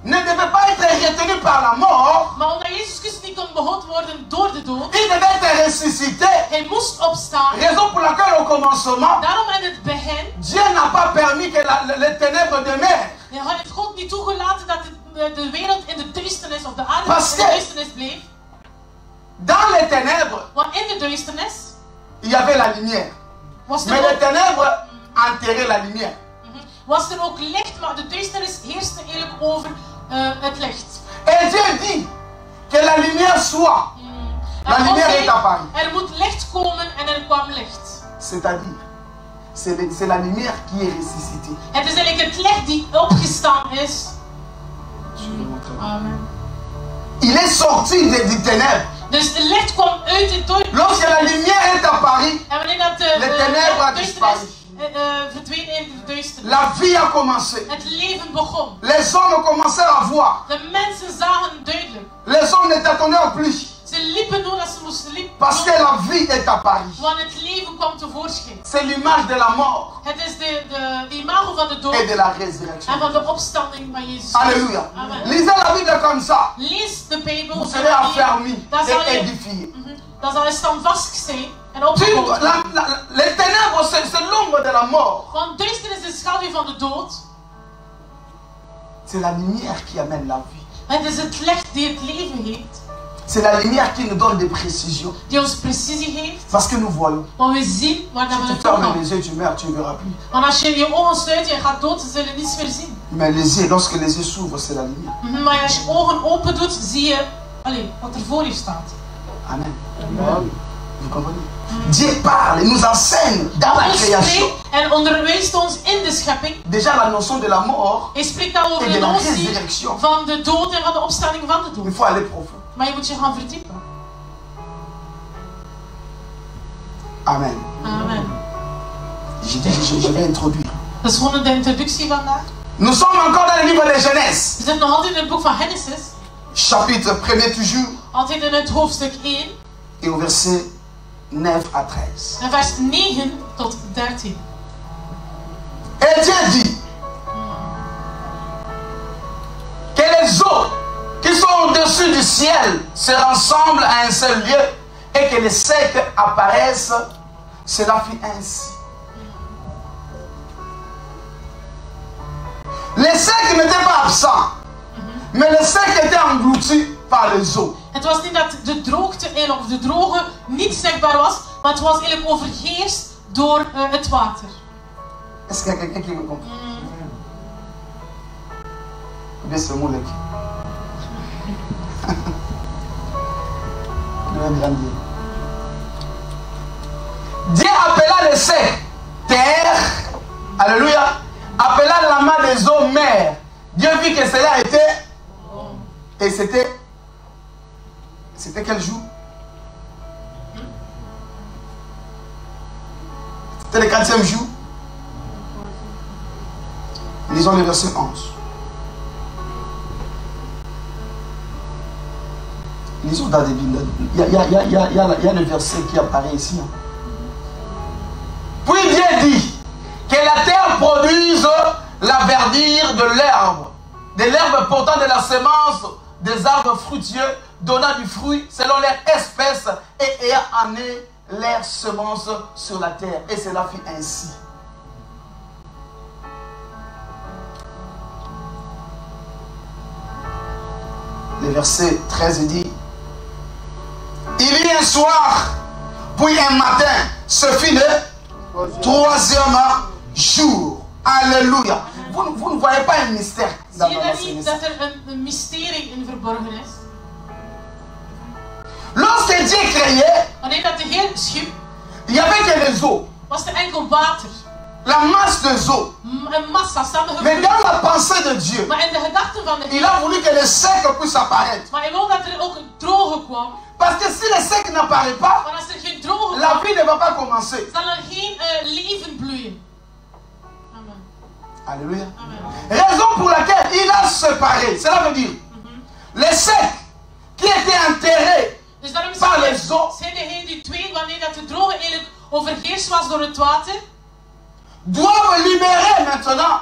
ne devait pas être retenu par la mort, Maar omdat Jezus Christus niet kon behoud worden door de dood, il devait être ressuscité. hij moest opstaan. Raison pour laquelle au commencement, Daarom in het begin, Dieu n'a pas permis que les ténèbres demeurent. heeft God niet toegelaten dat de wereld in de duisternis of de aarde Parce in de que- duisternis bleef. Dans les ténèbres, Want in de duisternis il y avait la lumière. was Mais er, les ook, ténèbres enterraient la lumière. was er ook licht, maar de duisternis heerste eigenlijk over het licht. Et Dieu dit que la lumière soit. La En God lumière zei, est apparue. er moet licht komen en er kwam licht. C'est-à-dire, c'est la lumière qui est ressuscitée. Het is eigenlijk het licht die opgestaan is. Je vais montrer. Amen. Il est sorti des ténèbres. Dus het licht kwam uit het duisternis. Lorsque la lumière est apparue, En wanneer dat de Les ténèbres a duisternis verdween in de duisternis. la vie a commencé. Het leven begon. Les hommes commencèrent à voir. De mensen zagen duidelijk. Les hommes ne t'attendaient plus. Ze liepen hoe dat ze moesten liepen. Parce que la vie est apparue. Want het leven kwam tevoorschijn. C'est l'image de la mort Het is de imago van de dood et de la résurrection. en van de opstanding van Jezus. Alléluia. Amen. Lisez la Bible comme ça. Lees de Bijbel. Vous serez affermis Dan zal et je, édifiés. dan zal je standvastig zijn en Tu- opgebouwd worden. les ténèbres, c'est l'ombre de la mort. Want duisternis is de schaduw van de dood. C'est la lumière qui amène la vie. Het is het licht die het leven heeft. C'est la lumière qui nous donne des précisions. Die ons precisie geeft. Parce que nous voyons. Want we zien waar dat Si we tu naartoe fermes gaan. les yeux, tu meurs, tu ne verras plus. Want als je je ogen sluit en je gaat dood, zul je niets meer zien. Mais les yeux, lorsque les yeux s'ouvrent, c'est la lumière. Maar als je ogen open doet, zie je wat er voor je staat. Amen. Vous comprenez? Dieu parle, il nous enseigne dans la God création. spreekt en onderwijst ons in de schepping. Déjà la notion de la mort, Hij spreekt al over Et de de la notie résurrection. van de dood en van de opstanding van de il dood. faut aller profond. Maar je moet je gaan verdiepen. Amen. Amen. Je vais introduire. Dat is gewoon de introductie vandaag. Nous sommes encore dans le livre de Genèse. We zitten nog altijd in het boek van Genesis. Chapitre 1er toujours. Altijd in het hoofdstuk 1. Et au verset 9 à 13. En vers 9 tot 13. Et Dieu dit que les eaux qui sont au-dessus du ciel se rassemblent à un seul lieu et que les secs apparaissent. Cela fut ainsi. Les secs n'étaient pas absents, mais les secs étaient engloutis par les eaux. Het was niet dat de droogte of de droge niet zichtbaar was, maar het was eigenlijk overheerst door het water. Est-ce qu'il y a quelqu'un qui me comprend? Ou bien c'est Moulek? Dieu appela les secs terre, alléluia, appela la main des eaux mer. Dieu vit que cela était, et c'était quel jour? C'était le 4e jour. Lisons le verset 11. Lisons dans des Bibles. Il y a le verset qui apparaît ici. Puis Dieu dit que la terre produise la verdure de l'herbe portant de la semence des arbres fructueux, donnant du fruit selon leur espèce et ayant amené leur semence sur la terre. Et cela fut ainsi. Le verset 13 dit, il y eut un soir, puis un matin, ce fut le troisième jour. Alléluia. Vous ne voyez pas un mystère. Zie je dan niet dat er een mysterie in verborgen is? Lorsque Dieu créait, Wanneer dat de Heer schiep, il n'y avait que les eaux, was er enkel water. la masse des eaux. Een massa Mais samengevoegd. dans la pensée de Dieu, Maar in de gedachten van de il Heer, a voulu que le sec puisse apparaître. maar hij wil dat er ook een droge kwam. Parce que si le sec n'apparaît pas, Want als er geen droge la kwam, vie ne va pas commencer. zal er geen leven bloeien. Amen. Alléluia. Amen. Raison pour laquelle il a séparé. Cela veut dire, les secs qui étaient enterrés Dus daarom par les eaux zijn degenen die twee, wanneer dat de droge eigenlijk overheerst was door het water, doivent libérer maintenant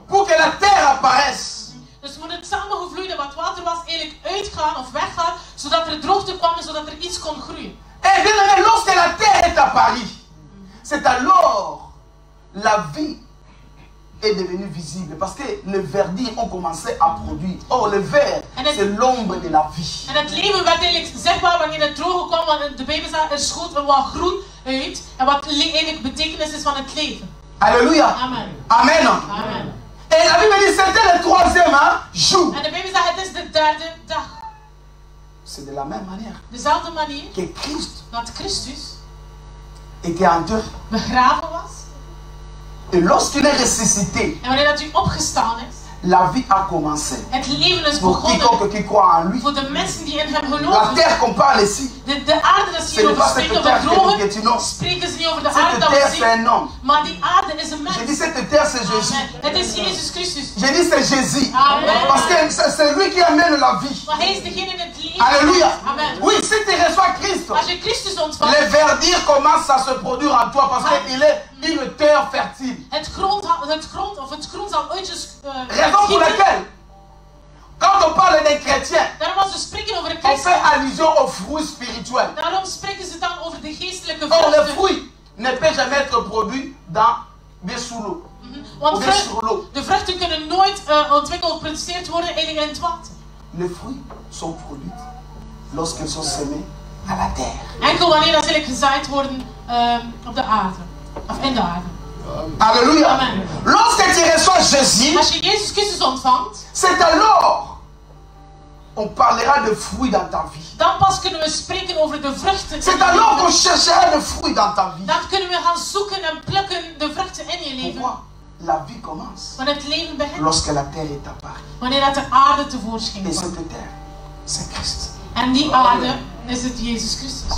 pour que la terre apparaisse. dus moet het samengevloeide wat water was eigenlijk uitgaan of weggaan, zodat er droogte kwam en zodat er iets kon groeien. Et bien aimé, lorsque la terre est apparue, c'est alors la vie est devenue visible. Parce que les verdures ont commencé à produire. Or, le vert, c'est l'ombre de la vie. En het leven werd eigenlijk zichtbaar wanneer het droge kwam, want de Bijbel zegt er schoot wat groen uit, en wat eigenlijk betekenis is van het leven. Alléluia. Amen. Amen. Amen. Et la Bible dit c'était le troisième jour. En de Bijbel zegt het is de derde dag. C'est de la même manière Dezelfde manier que Christ dat Christus était enterré. begraven was. Et lorsqu'il est ressuscité, En wanneer dat u opgestaan is, la vie a commencé. het leven is Pour begonnen quiconque qui croit en lui. voor de mensen die in hem La geloven. terre qu'on parle ici, De aarde dat ze ce n'est hierover pas spreken, cette over terre que nous drogen, piétinons. spreken ze niet over de aarde Cette dat terre, we c'est zien. un homme. Maar die aarde is een J'ai mens. dit cette terre, c'est Jésus. Amen. Het is Jezus Christus. J'ai dit c'est Jésus. Amen. Parce que c'est lui qui amène la vie. Maar hij is degene in het leven. Alléluia. Amen. Oui, si tu reçois Christ, Als je Christus ontvangt, les verdures commencent à se produire en toi parce qu'il est une terre fertile. het groen zal uitjes Raison pour laquelle, quand on parle des chrétiens, Daarom als we spreken over de on fait christen, allusion aux fruits spirituels. daarom spreken ze dan over de geestelijke Or, le vruchten. fruit ne peut jamais être produit dans bien sous l'eau. Want Of bien sur l'eau. de vruchten kunnen nooit ontwikkeld of geproduceerd worden eigenlijk in het water. Les fruits sont produits lorsqu'ils sont semés à la terre. Enkel wanneer dat eigenlijk gezaaid worden op de aarde. Of in de aarde. Alléluia. Amen. Lorsque tu reçois Jésus, Als je Jezus Christus ontvangt, c'est alors on parlera de fruits dans ta vie. dan pas kunnen we spreken over de vruchten. C'est alors qu'on cherchera de fruits dans ta vie. Dan kunnen we gaan zoeken en plukken de vruchten in je leven. Pourquoi? La vie commence Want het leven begint lorsque la terre est apparue. wanneer dat de aarde tevoorschijn Et komt. cette terre, c'est Christ. En die aarde is het Jezus Christus.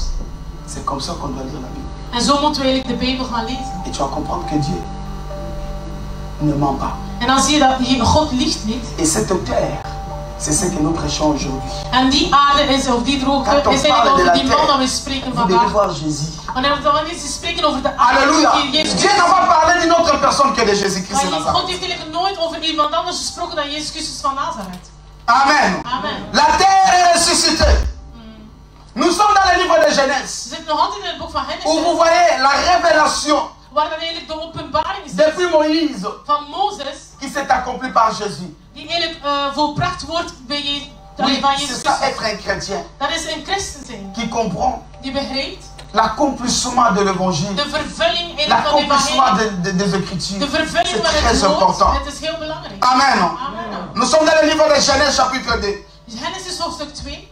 C'est comme ça qu'on doit lire la Bible. En zo moeten we eigenlijk de Bijbel gaan lezen. Et tu vas comprendre que Dieu ne ment pas. En dan zie je dat God liegt niet. Et cette terre, c'est ce que nous prêchons aujourd'hui. En die aarde is, of die droogte, Quand on is parle eigenlijk de over la die man dat terre, we spreken vous devez vandaag. voir Jésus. Wanneer ze spreken over de aarde, Alléluia. die Jezus Dieu Christus. n'a pas parlé d'une autre personne que de Jésus-Christ de Maar God Nazareth. heeft eigenlijk nooit over iemand anders gesproken dan Jezus Christus van Nazareth. Amen. Amen. La terre est ressuscitée. Nous sommes dans le livre de Genèse, We zitten nog altijd in het boek van où vous Genesis, voyez la révélation waar dan eigenlijk de openbaring is depuis Moïse van Mozes, qui s'est accomplie par Jésus. die eigenlijk volbracht wordt bij Oui, van c'est Jezus ça Christus. être un chrétien Dat is een christen zijn, qui comprend die begrijpt l'accomplissement de l'évangile, de vervulling eigenlijk van de l'accomplissement evangelie. des Écritures. De vervulling C'est van très het woord, important. het is heel belangrijk. Amen. Amen. Nous sommes dans le livre de Genèse chapitre 2. Genesis hoofdstuk 2.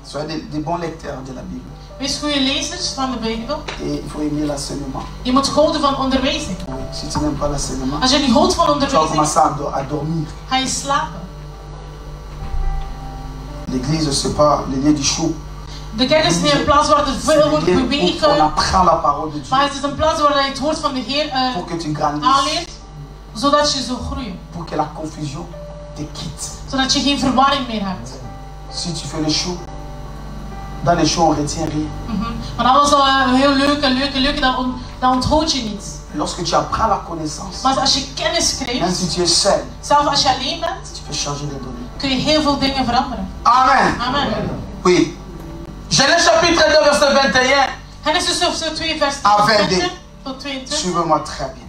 Soyez des bons lecteurs de la Bible. Wees goede lezers van de Bijbel. Et il faut aimer l'enseignement. Je moet houden van onderwijzing. Oui, si tu n'aimes pas l'enseignement, Als je niet houdt van tu vas onderwijzing, commencer à dormir. ga je slapen. L'église, c'est pas le lieu du show. De kerk is niet een plaats waar er C'est veel le wordt lieu où on bewegen, apprend la parole de Dieu maar het is een plaats waar je het woord van de Heer pour que tu grandisses, aanleert, zodat je zou groeien. pour que la confusion te quitte. Zodat je geen verwarring meer hebt. Si tu fais le show, dans les shows on retient rien. Want alles al heel leuk, dan onthoud je niet. Lorsque tu apprends la connaissance, Maar als je kennis même krijgt, si tu es seul, zelfs als je alleen bent, tu peut changer de données. kun je heel veel dingen veranderen. Amen. Amen. Oui. Genèse chapitre 2, verset 21. Genesis hoofdstuk 2, vers À 20 tot 22. Suivez-moi très bien.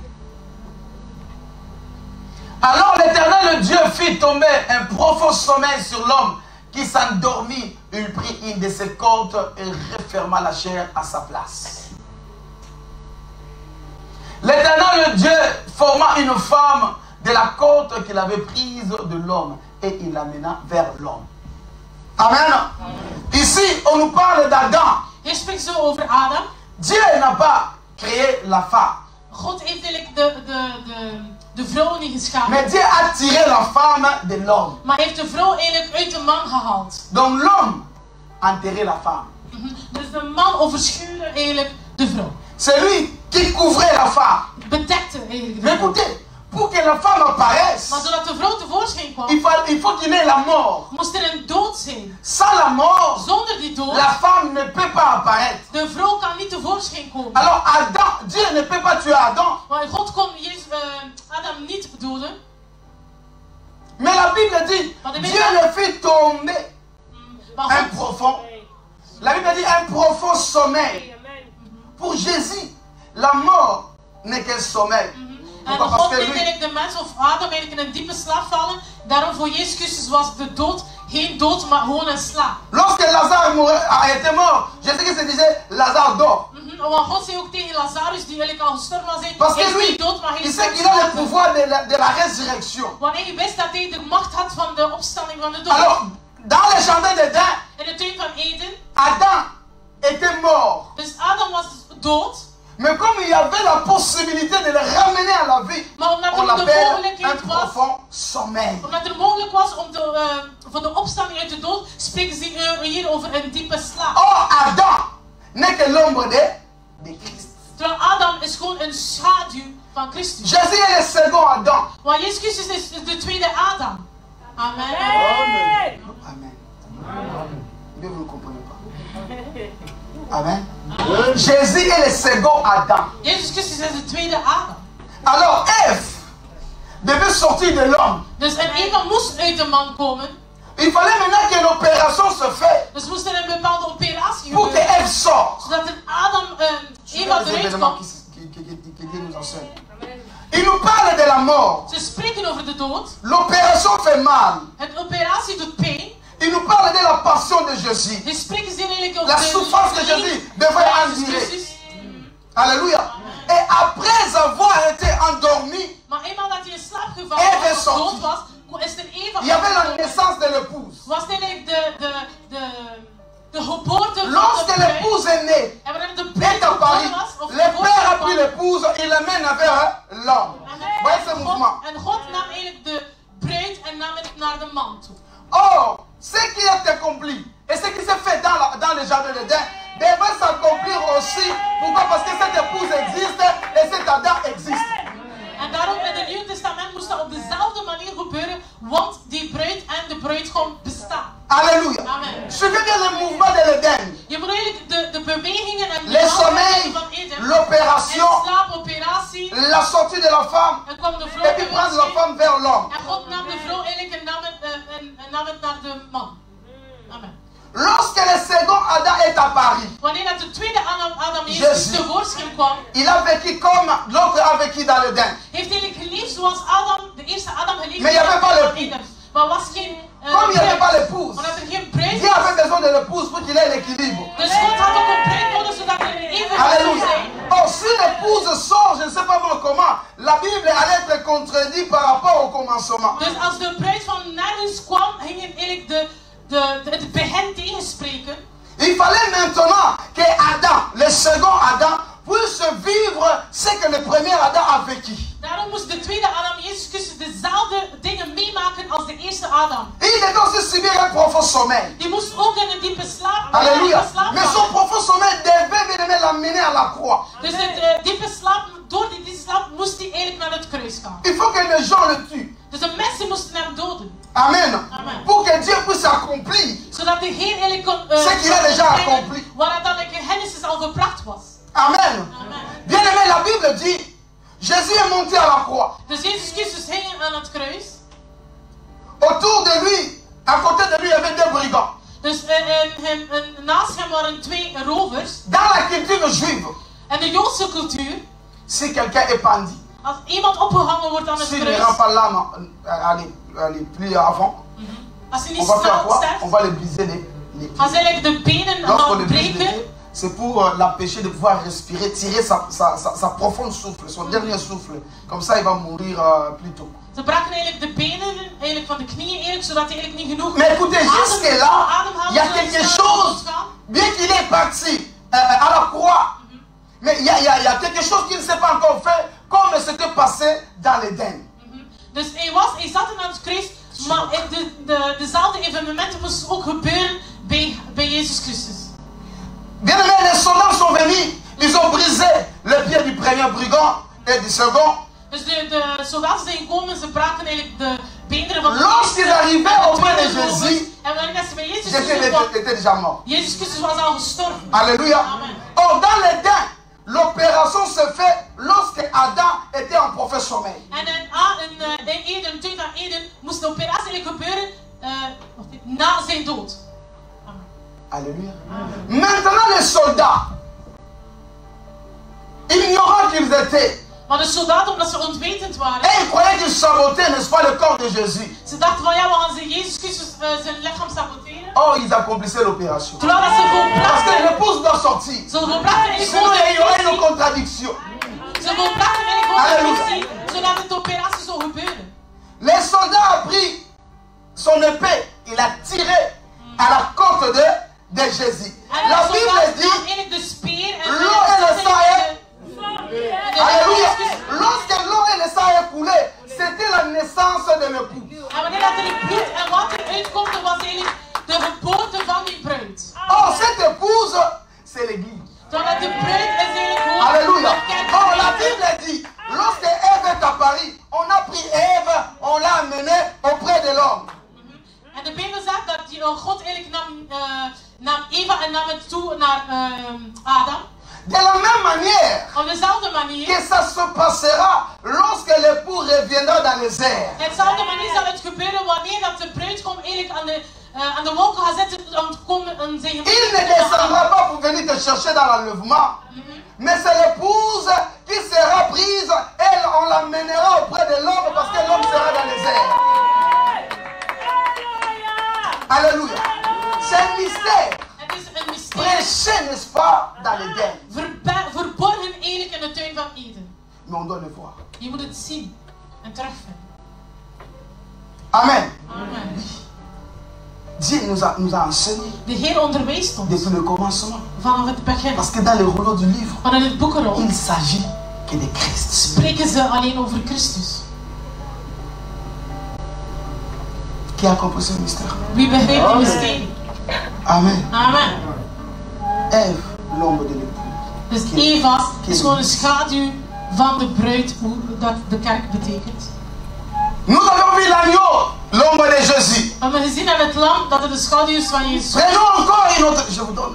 Alors l'Éternel Dieu fit tomber un profond sommeil sur l'homme qui s'endormit. Il prit une de ses côtes et referma la chair à sa place. L'Éternel Dieu forma une femme de la côte qu'il avait prise de l'homme et il l'amena vers l'homme. Amen. Ici, on nous parle d'Adam. Hier spreekt zo over Adam. Dieu n'a pas créé la femme. God heeft eigenlijk de vrouw niet geschapen. Mais Dieu a tiré la femme de l'homme. Maar heeft de vrouw eigenlijk uit de man gehaald. Donc l'homme a enterré la femme. Dus de man overschuwde eigenlijk de vrouw. C'est lui qui couvrait la femme. Bedekte eigenlijk de Mais vrouw. écoutez, pour que la femme apparaisse, Maar zodat de vrouw tevoorschijn kwam, il faut qu'il ait la mort. moest er een dood zijn. Sans la mort, Zonder die dood, la femme ne peut pas apparaître. de vrouw kan niet tevoorschijn komen. Alors Adam, Dieu ne peut pas tuer Adam. Maar God kon Adam niet doden. Mais la Bible dit, Dieu le fit tomber Maar un God, profond. La Bible dit un profond sommeil. Pour Jésus, la mort n'est qu'un sommeil. en Pourquoi? Parce God que deed lui, eigenlijk de mens of Adam eigenlijk in een diepe slaap vallen. Daarom voor Jezus Christus was de dood geen dood, maar gewoon een slaap. lorsque Lazare était mort, Jésus se disait, Lazare dort. Want God zei ook tegen Lazarus, die eigenlijk al gestorven was, Parce hij que is lui, niet dood, maar hij il is sait qu'il a le slapen. pouvoir de la résurrection. Want hij wist dat hij de macht had van de opstanding van de dood. Alors, dans le jardin d'Éden, In de tuin van Eden, Adam était mort. dus Adam was dood. Mais comme il y avait la possibilité de le ramener à la vie, Maar omdat on er de l'appelle un mogelijkheid was, profond sommeil. omdat er mogelijk was om van de opstanding uit de dood, spreken ze hier over een diepe slaap. Or, Adam n'est que l'ombre de Christ. Terwijl Adam is gewoon een schaduw van Christus. Jésus est le second Adam. Want Jezus Christus is de tweede Adam. Amen. Amen. Mais vous ne comprenez pas. Amen. Jésus est le second Adam. Jezus Christus is de tweede Adam. Alors, Ève devait sortir de l'homme. Dus en Eva moest uit de man komen. Il fallait maintenant que l'opération se fait Dus moest er een bepaalde operatie pour que gebeuren. Ève sorte. Zodat een Adam, Eva Les eruit événements kwam. que Dieu nous enseigne. Il nous parle de la mort. Ze spreken over de dood. L'opération fait mal. Het operatie doet pijn. Il nous parle de la passion de Jésus. Ze spreken ze eigenlijk over La de souffrance que Jésus devait van Jezus endurer. Christus. Alléluia. Et après avoir été endormi, Maar eenmaal dat hij in slaap gevallen Eva was, is of sorti. dood was, is er Eva il y avait la opgekomen. naissance de l'épouse. Was eigenlijk de geboorte van Lorsque de bruid. l'épouse est née, En wanneer de est bruid à Paris, geboren was, of le père a pris geboren l'épouse, il l'amène vers l'homme. Voyez ce mouvement. En God nam eigenlijk de bruid en nam het naar de man toe. Or, ce qui est accompli et ce qui s'est fait dans le jardin d'Éden devait s'accomplir aussi. Pourquoi? Parce que cette épouse existe et cet Adam existe. En daarom in het Nieuwe Testament moest dat op dezelfde manier gebeuren, want die bruid en de bruidegom bestaan. Alléluia. Amen. Suivez bien le mouvement de l'Éden. Je moet eigenlijk de bewegingen en de Le sommeil, handelingen van Eden, l'opération, en slaapoperatie, la sortie de la femme, en kwam de vrouw et puis prendre la tevoorschijn. femme vers l'homme. En God nam de vrouw eigenlijk en nam het naar de man. Amen. Lorsque le second Adam est apparu, Wanneer dat de tweede Adam Jésus. Jezus tevoorschijn kwam, il a vécu comme l'autre a vécu dans l'Éden. heeft eigenlijk geleefd zoals Adam, de eerste Adam geleefd Maar je hebt pas van le- Eden. Maar was geen Comme il n'y avait pas l'épouse, omdat er geen bruid Dieu was. avait besoin de l'épouse pour qu'il ait l'équilibre. Dus God had ook een bruid nodig zodat er een evenwicht zou Alléluia. zijn. Or, si l'épouse sort, je ne sais pas moi comment, la Bible allait être contredite par rapport au commencement. Dus als de bruid van nergens kwam, gingen eigenlijk het begin tegenspreken. Il fallait maintenant que Adam, le second Adam, puisse vivre ce que le premier Adam a vécu. Daarom moest de tweede Adam, Jezus Christus, dezelfde dingen meemaken als de eerste Adam. Et il devait aussi subir un profond sommeil. Die moest ook in een diepe slaap, Alléluia. slaap Mais son vallen. profond sommeil devait bien l'amener à la croix. Dus het diepe slaap, door die diepe slaap moest hij eigenlijk naar het kruis gaan. Il faut que les gens le tuent. Dus de mensen moesten hem doden. Amen. Amen. Pour que Dieu puisse accomplir. Zodat de Heer eigenlijk kon Ce qu'il a déjà accompli. waar dan in Genesis al verbracht was. Amen. Amen. Bien aimé, la Bible dit, Jésus est monté à la croix. Dus Jezus Christus hing aan het kruis. Au Dus naast hem waren 2 rovers. Dans la culture juive, En de Joodse cultuur, si quelqu'un est pendu, als iemand opgehangen wordt aan het s'il ne kruis, rend pas l'âme, allez plus avant, als hij on niet va faire snel quoi? sterft, On va les briser les pieds. gaan ze eigenlijk de benen Lorsqu'on gaan les brise les breken. pieds, c'est pour l'empêcher de pouvoir respirer, tirer sa profonde souffle, son dernier souffle. Comme ça, il va mourir plus tôt. Ze braken eigenlijk de benen eigenlijk van de knieën, eigenlijk, zodat hij eigenlijk niet genoeg Mais écoutez, jusque-là, il y a quelque chose, bien qu'il est parti à la croix, mais il y a quelque chose qui ne s'est pas encore fait, comme ce qui passé dans l'Éden. Dus hij zat aan het kruis, maar dezelfde evenementen moesten ook gebeuren bij Jezus Christus. Bien aimé, les soldats sont venus, ils ont brisé le pied du premier brigand et du second. Dus de soldaten zijn gekomen, ze braken eigenlijk de beenderen van de Lorsqu'ils arrivaient auprès de tweede rovers. Jésus, En wanneer ze bij Jezus Jésus Christus kwamen, était déjà mort. Jezus Christus was al gestorven. Alléluia. Amen. Or, dans l'Éden, l'opération se fait lorsque Adam était en profond sommeil. En in Eden, toen aan Eden, moest de operatie eigenlijk gebeuren na zijn dood. Amen. Alléluia. Maintenant, les soldats, ignorants qu'ils étaient, Maar de soldaten, omdat ze onwetend waren, et ils croyaient qu'ils sabotaient, n'est-ce pas, le corps de Jésus. ze dachten van ja, we gaan Jezus Christus zijn lichaam saboteren. Or, ils accomplissaient l'opération. Terwijl dat ze Parce que volbrachten, l'épouse doit sortir. ze volbrachten eigenlijk Sinon, gewoon il y aurait une de operatie. contradiction. Ze volbrachten eigenlijk gewoon de Halleluja. missie, zodat de operatie zou gebeuren. Les soldats ont pris son épée, il a tiré à la côte de Jésus. En La de Bible soldaten dit, namen eigenlijk de speer en l'eau et le sang est... de Alléluia. Jezus. Lorsque l'eau et le sang est coulé, c'était la naissance de l'époux. En wanneer dat er bloed en water uitkomt, dan was eigenlijk de geboorte van die bruid. Or, cette épouse, c'est l'église. Terwijl de bruid is eigenlijk gewoon Alléluia. de kerk. Or, la Bible dit, lorsque Ève est apparue, on a pris Ève, on l'a amenée auprès de l'homme. En de Bijbel zegt dat God eigenlijk nam Eva en nam het toe naar Adam. De la même manière Op dezelfde manier. que ça se passera lorsque l'époux reviendra dans les airs. Op dezelfde manier zal het gebeuren wanneer dat de bruidegom eigenlijk aan de wolken gaat zitten om te komen en zijn Il ne descendra pas pour venir te chercher dans l'enlèvement. Mais c'est l'épouse qui sera prise. Elle, on l'amènera auprès de l'homme parce que l'homme sera dans les airs. Alléluia. C'est un mystère. Het is een mysterie. Prêché, n'est-ce pas, dans l'Éden. Verborgen eigenlijk in de tuin van Eden. Mais on doit le voir. Je moet het zien en terugvinden. Amen. Amen. Dieu nous a enseigné De Heer onderwijst ons depuis le commencement. vanaf het begin. Parce que dans les rouleaux du livre, Want in het boekenrol il s'agit que de Christ. spreken ze alleen over Christus. Qui a compris ce mystère? Wie begrijpt die mysterie? Amen. Amen. Ève, l'ombre de l'époux. Dus Eva is gewoon een schaduw van de bruid, hoe dat de kerk betekent. Nous avons vu l'agneau, l'ombre de Jésus. We hebben gezien aan het lam dat het de schaduw is van Jezus. Prenons encore une autre.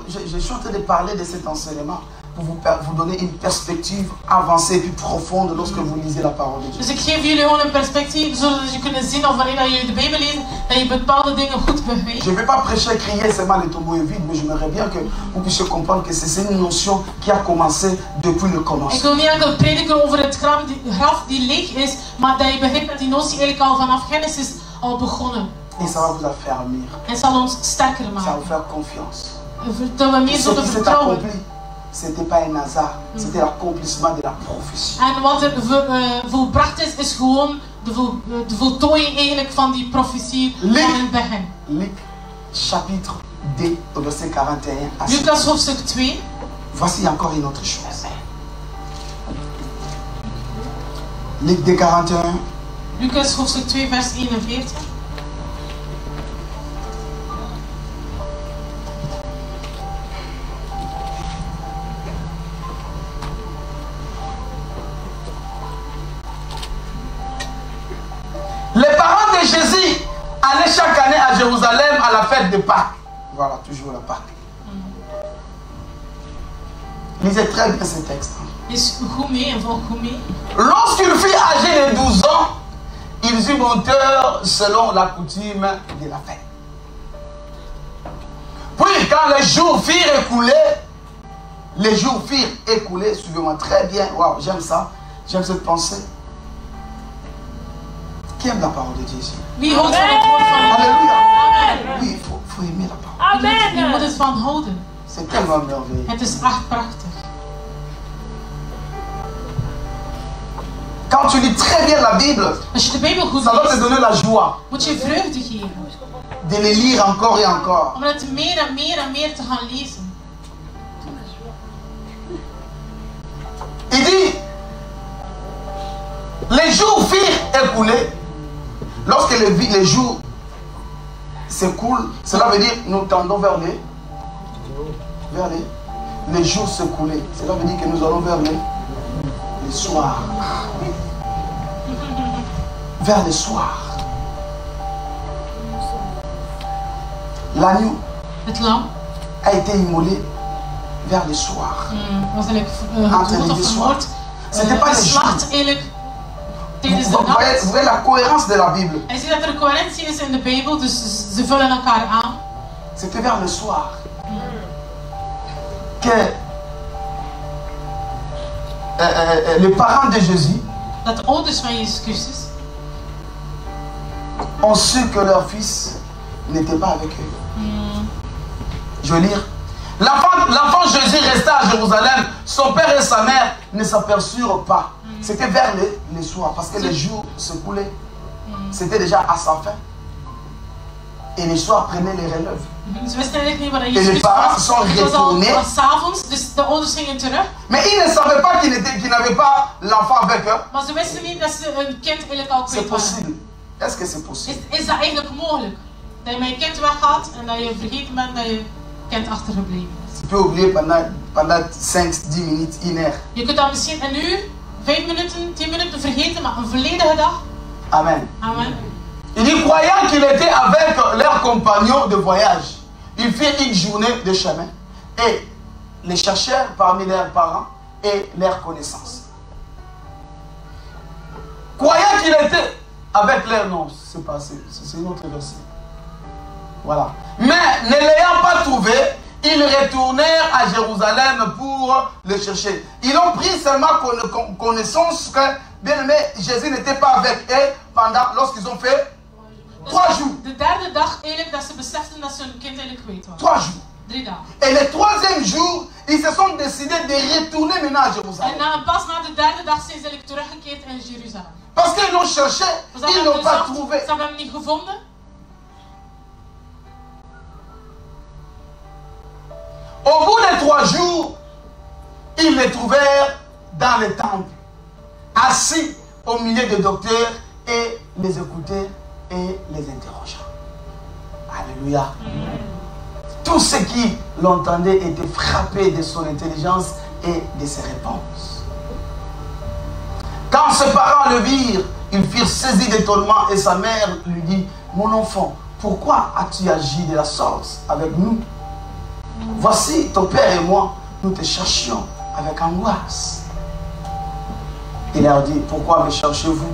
Je suis en train de parler de cet enseignement pour vous donner une perspective avancée et plus profonde lorsque vous lisez la parole de Dieu. Dus ik geef jullie gewoon een perspectief, zodat je kunt zien of wanneer jullie de Bijbel lezen, dat je bepaalde dingen goed begrijpt. Je ne vais pas prêcher, crier seulement le tombeau est vide, mais j'aimerais bien que vous puissiez comprendre que c'est une notion qui a commencé depuis le Ik commencement. wil niet enkel prediken over het graf die leeg is, maar dat je begrijpt dat die notie eigenlijk al vanaf Genesis al begonnen. Et ça va vous affermir. En het zal ons sterker Ça va maken. vous faire confiance. Dat we meer Ce zullen qui s'est vertrouwen. accompli, ce n'était pas un hasard, c'était l'accomplissement de la prophétie. En wat er volbracht is, is gewoon de voltooiing eigenlijk van die profetie van het begin. Luc, chapitre 2, au verset 41 à 5. Lucas hoofdstuk 2. Voici encore une autre chose. Luc 2, 41. Lucas hoofdstuk 2 vers 41. Les parents de Jésus allaient chaque année à Jérusalem à la fête de Pâques. Voilà, toujours la Pâques. Lisez très bien ce texte. Is goed mee en volg goed mee. Lorsqu'il fut âgé de 12 ans, ils eurent monteur selon la coutume de la fête. quand les jours firent écoulés, suivez-moi très bien. Waouh, j'aime ça. J'aime cette pensée. Qui aime la parole de Dieu ici? Wie houdt van het woord van God? Alléluia. Amen. Oui, il faut aimer la parole. Je moet Amen. het van houden. C'est tellement merveilleux. Het is echt prachtig. Quand tu lis très bien la Bible, Als je de Bijbel goed ça va te leest, donner la joie moet je vreugde geven. de les lire encore et encore. Om het meer en meer en meer te gaan lezen. Il dit, les jours firent écoulés. Lorsque les jours s'écoulent, cela veut dire nous tendons vers les jours s'écoulés. Cela veut dire que nous allons vers les soirs. Vers les soirs. L'agneau Het lam a été immolé vers les soirs. was eigenlijk gedood of vermoord. C'était pas les jours. Geslacht eigenlijk tijdens Vous de nacht. voyez la cohérence de la Bible. En je ziet dat er een coherentie is in de Bijbel, dus ze vullen elkaar aan. C'était vers le soir que les parents de Jésus Dat de ouders van Jezus Christus ont su que leur fils n'était pas avec eux. Je vais lire. L'enfant Jésus resta à Jérusalem. Son père et sa mère ne s'aperçurent pas. C'était vers les soirs parce que les jours se coulaient. C'était déjà à sa fin. Et les soirs prenaient les relèves. Ze wisten eigenlijk niet waar Et Jezus les Christus parents was. sont Het was al retournés. s'avonds, dus de ouders gingen terug. Mais ils ne savaient pas qu'ils n'avaient pas l'enfant avec eux. Maar ze wisten niet dat ze hun kind eigenlijk al C'est kwijt waren. possible. Est-ce que c'est possible? Is dat eigenlijk mogelijk? Dat je met je kind weggaat en dat je vergeten bent dat je kind achtergebleven is. Tu peux oublier pendant 5-10 minutes, 1 heure. Je kunt dat misschien een uur, 5 minuten, 10 minuten vergeten, maar een volledige dag. Amen. Amen. Il dit, croyant qu'il était avec leurs compagnons de voyage, ils firent une journée de chemin et les cherchèrent parmi leurs parents et leurs connaissances. Croyant qu'il était avec leurs noms, c'est passé, c'est une autre verset. Voilà. Mais ne l'ayant pas trouvé, ils retournèrent à Jérusalem pour le chercher. Ils ont pris seulement connaissance que, bien aimé, Jésus n'était pas avec eux lorsqu'ils ont fait 3 jours. De derde dag eigenlijk dat ze beseften dat ze hun kind eigenlijk kwijt waren. 3 jours. 3 dagen. Et le 3e jour, ils se sont décidés de retourner maintenant à En Jérusalem. pas na de derde dag zijn ze eigenlijk teruggekeerd in Jeruzalem. Parce qu'ils l'ont cherché, ils n'ont pas trouvé. Ze hebben hem niet gevonden. Au bout des 3 jours, ils les trouvèrent dans le temple, assis au milieu des docteurs et les écoutaient et les interrogeaient. Alléluia. Tous ceux qui l'entendaient étaient frappés de son intelligence et de ses réponses. Quand ses parents le virent, ils furent saisis d'étonnement et sa mère lui dit, mon enfant, pourquoi as-tu agi de la sorte avec nous? Voici ton père et moi, nous te cherchions avec angoisse. Il leur dit, pourquoi me cherchez-vous?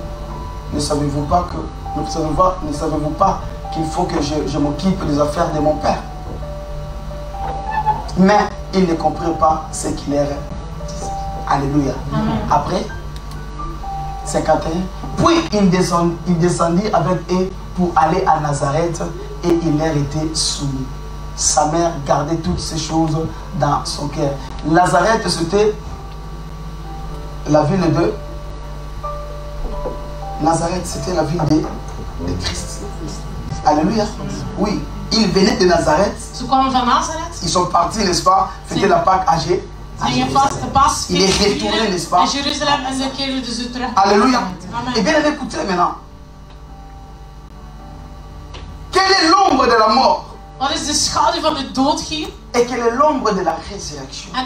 Ne savez-vous pas qu'il faut que je m'occupe des affaires de mon père? Mais ils ne comprirent pas ce qu'il leur disait. Alléluia. Après, 51. Puis il descendit avec eux pour aller à Nazareth et il leur était soumis. Sa mère gardait toutes ces choses dans son cœur. Nazareth, c'était la ville de... Nazareth, c'était la ville de Christ. Alléluia. Oui, ils venaient de Nazareth. Ze kwamen van Nazareth. Ils sont partis, n'est-ce pas? C'était la Pâque âgée. Il est retourné, n'est-ce pas? In Jeruzalem en ze keerden dus terug. Alléluia. Amen. Et bien, écoutez maintenant. Quelle est l'ombre de la mort? Wat is de schaduw van de dood hier? Et quelle est l'ombre de la résurrection? En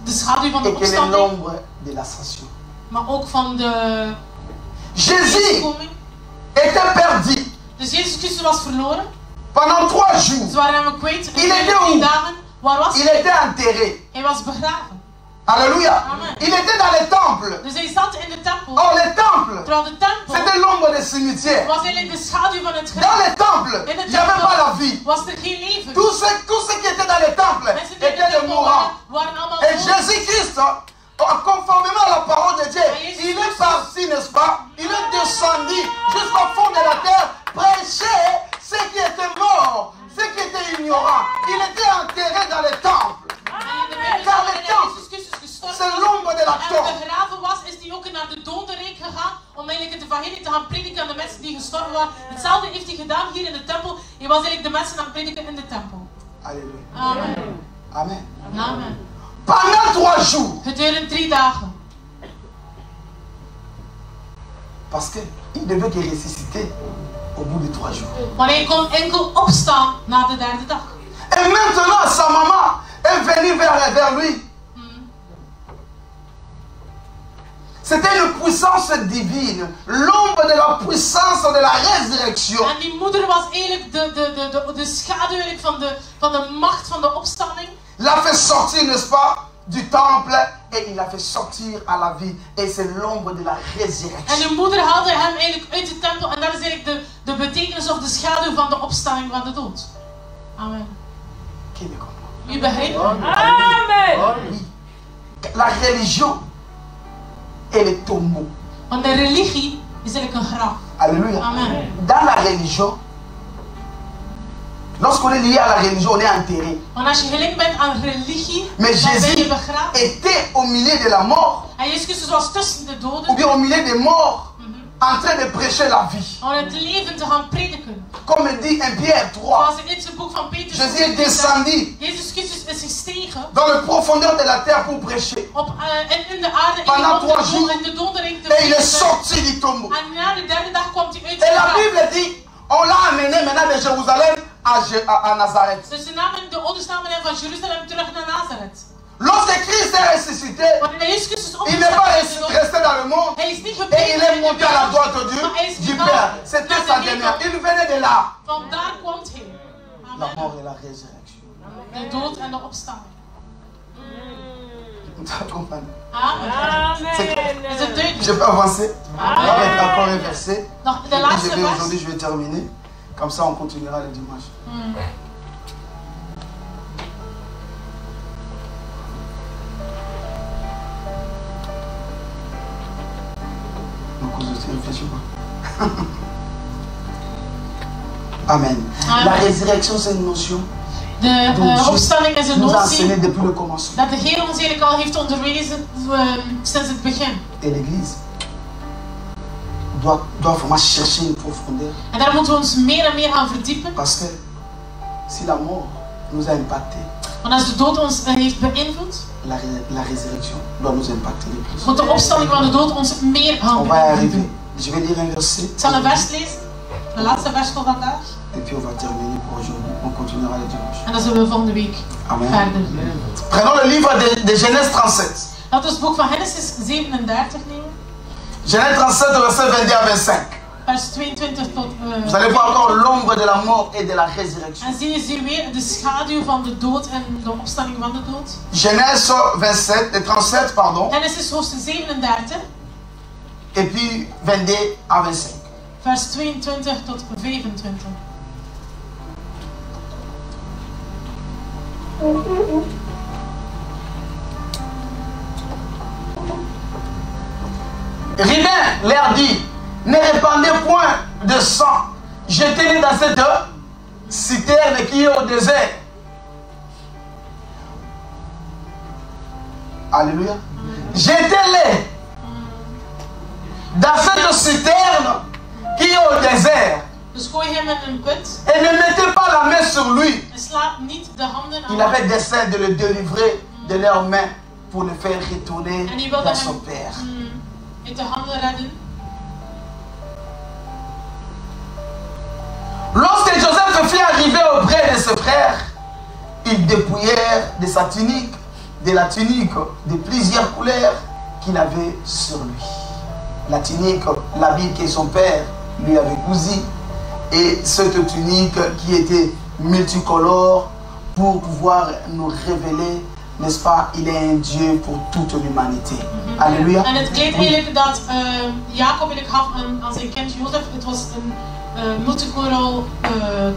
de schaduw van de Et quelle est opstanding. l'ombre de l'ascension? Maar ook van de Jésus koming. était perdu Dus Jezus Christus was verloren. pendant 3 jours. Ze waren hem kwijt. Il était où? 3 dagen. Waar was Il hij? était enterré. Hij was begraven. Alléluia. Amen. Il était dans les temples. Dus hij zat in de tempel. Or, les temples, Terwijl de tempel c'était l'ombre des cimetières. was eigenlijk de schaduw van het Dans graf. les temples, il n'y avait pas la vie. vie. was er geen leven. Tous ceux qui étaient dans les temples Mensen die in de étaient des tempel mourants. waren allemaal Et dood. Jésus-Christ, conformément à la parole de Dieu, il est parti, n'est-ce pas? Il est descendu jusqu'au fond de la terre, prêcher ceux qui étaient morts, ceux qui étaient ignorants. Il était enterré dans les temples. Car les temples, c'est l'ombre de la En tombe. begraven was, is hij ook naar de dodenrijk gegaan om eigenlijk het evangelie te gaan prediken aan de mensen die gestorven waren. Hetzelfde heeft hij gedaan hier in de tempel. Hij was eigenlijk de mensen aan het prediken in de tempel. Alléluia. Amen. Amen. Amen. Pendant 3 jours. Gedurende 3 dagen. Parce qu'il devait que ressusciter au bout de 3 jours. Maar hij kon enkel opstaan na de 3e dag. Et maintenant, sa maman est venue vers lui. C'était une puissance divine, l'ombre de la puissance de la résurrection. En die moeder was eigenlijk de schaduw eigenlijk van de macht van de opstanding. L'a fait sortir, n'est-ce pas, du temple et il l'a fait sortir à la vie. Et c'est l'ombre de la En résurrection. de moeder haalde hem eigenlijk uit de tempel en dat is eigenlijk de betekenis of de schaduw van de opstanding van de dood. Amen. Qui me comprend? U begrijpt? Amen. Oui. La religion et le tombeau. Want de religie is eigenlijk een graf. Alléluia. Amen. Dans la religion, lorsqu'on est lié à la religion, on est enterré. Want als je gelinkt bent aan religie, Mais dan ben je Jésus begraven. était au milieu de la mort, En Jezus Christus was tussen de ou doden bien au milieu des morts, en train de prêcher la vie. om het leven te gaan prediken. Comme dit 1 Pierre 3, Zoals in het boek van Petrus Jésus est descendu Jezus Christus is gestegen dans les profondeurs de la terre pour prêcher. in de aarde Pendant 3 jours, in de dodenrijk te et il est prediken. sorti du tombeau. En na de 3e dag kwam hij uit Et de la graf. Bible dit, on l'a amené maintenant de Jérusalem à Nazareth. Dus de ouders namen hem van Jeruzalem terug naar Nazareth. Lorsque Christ est ressuscité, Wanneer Jezus Christus il n'est pas opgestaan is, resté dans le monde hij is niet et il gebleven est in monté de à la wereld, droite maar hij is du gegaan Père. C'était naar sa de dernière. hemel. Il venait de là. Vandaar komt hij. La Amen. mort et la résurrection. De dood en de opstanding. Tu as compris? Amen. Is het duidelijk? Je peux avancer. On va mettre encore un verset. Nog de Et puis laatste vers. aujourd'hui, je vais terminer. Comme ça, on continuera le dimanche. Amen. Amen. La résurrection, c'est une notion De dont Dieu opstanding is een nous a enseigné notie depuis le commencement. dat de Heer ons eigenlijk al heeft onderwezen sinds het begin. Et l'Église doit vraiment chercher une profondeur. En daar moeten we ons meer en meer gaan verdiepen. Parce que si la mort nous a impacté, Want als de dood ons heeft beïnvloed, la résurrection doit nous impacter le plus. moet de opstanding van de dood ons meer gaan On va y arriver. beïnvloeden. Je vais lire un verset. Ik zal een vers lezen, de laatste vers van vandaag. Et puis on va terminer pour aujourd'hui. On continuera le dimanche. En dan zullen we volgende week Amen. verder. Prenons le livre de Genèse 37. Laten we het boek van Genesis 37 nemen. Genèse 37, verset 22 à 25. Vers 22 tot... Vous allez voir encore l'ombre de la mort et de la résurrection. En zie je hier weer de schaduw van de dood en de opstanding van de dood. Genèse 37, pardon. Genesis hoofdstuk 37, Et puis 22 à 25. vers 22 tot 25. Ribin leur dit, ne répandez point de sang, jetez-les dans cette citerne qui est au désert. Alléluia. Jetez-les dans cette citerne qui est au désert. Dus gooi hem in een put Et ne mettez pas la main sur lui. en slaat niet de handen Il aan. avait dessein de le délivrer de leurs mains pour le faire retourner En die wilde vers son hem père. uit de handen redden. Lorsque Joseph fut arrivé auprès de ses frères, ils dépouillèrent de sa tunique, de la tunique de plusieurs couleurs qu'il avait sur lui. La tunique, l'habit que son père lui avait cousu, et cette tunique qui était multicolore pour pouvoir nous révéler n'est-ce pas, il est un Dieu pour toute l'humanité. Alléluia. En het kleed eigenlijk dat Jacob eigenlijk gaf aan zijn kind Jozef, het was een multicolor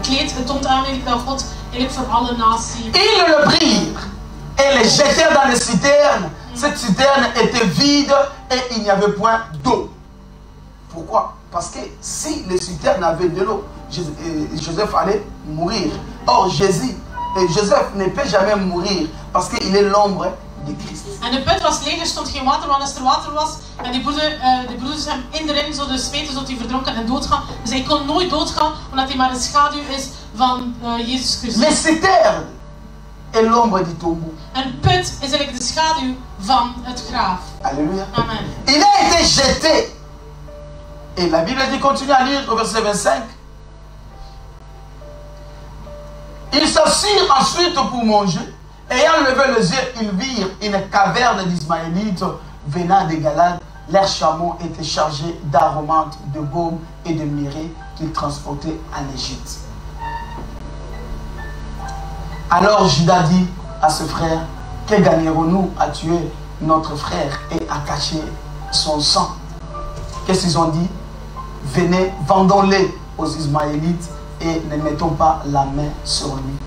kleed. Het toont aan eigenlijk dat God eigenlijk voor alle naties. Ils le prirent et les jetèrent dans les citernes. Cette citerne était vide et il n'y avait point d'eau. Pourquoi? Parce que si les citernes avaient de l'eau, Joseph allait mourir. Or, Joseph ne peut jamais mourir parce qu'il est l'ombre de Christ. En de put was leeg, er stond geen water, want als er water was en die broeders hem in de ring zouden smeten, zodat hij verdronken en doodgaan. Dus hij kon nooit doodgaan, omdat hij maar een schaduw is van Jezus Christus. Les citernes est l'ombre du tombeau. Een put is eigenlijk de schaduw van het graf. Alléluia. Amen. Il a été jeté. Et la Bible dit, continue à lire au verset 25. Ils s'assirent ensuite pour manger. Ayant levé les yeux, ils virent une caverne d'Ismaélites venant de Galade. Leurs chameaux étaient chargés d'aromates, de baume et de myrrhe qu'ils transportaient en Égypte. Alors Judas dit à ce frère, que gagnerons-nous à tuer notre frère et à cacher son sang? Qu'est-ce qu'ils ont dit? Venez, vendons-les aux Ismaélites et ne mettons pas la main sur lui.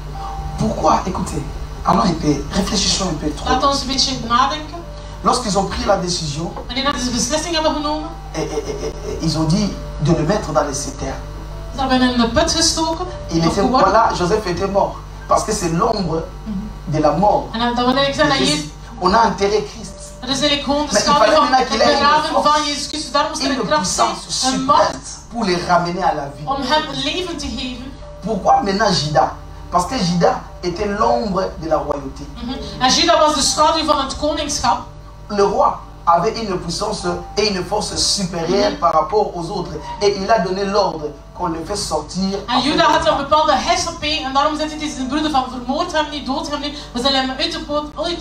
Pourquoi? Écoutez, allons un peu, réfléchissons un peu trop. Laat ons een beetje nadenken. Lorsqu'ils ont pris la décision, Wanneer dat ze de beslissing hebben genomen, ils ont dit de le mettre dans les citernes. ze hebben hem in de put gestoken. Voilà, Joseph était mort. Parce que c'est l'ombre de la mort. En dat wil ik zeggen dat Jezus... On a enterré Christ. Dat is eigenlijk gewoon de schaduw van het begraven van Jezus Christus. Daarom moest er een kracht zijn, een macht, pour les ramener à la vie. om hem leven te geven. Pourquoi maintenant Judas? Parce que Judas était l'ombre de la royauté. En Judas was de schaduw van het koningschap. Le roi avait une puissance et une force supérieure par rapport aux autres. Et il a donné l'ordre qu'on le fait sortir. En Judas had een bepaalde hersenspeling en daarom zegt hij zijn broeder van vermoord hem niet, dood hem niet. We zullen hem uit de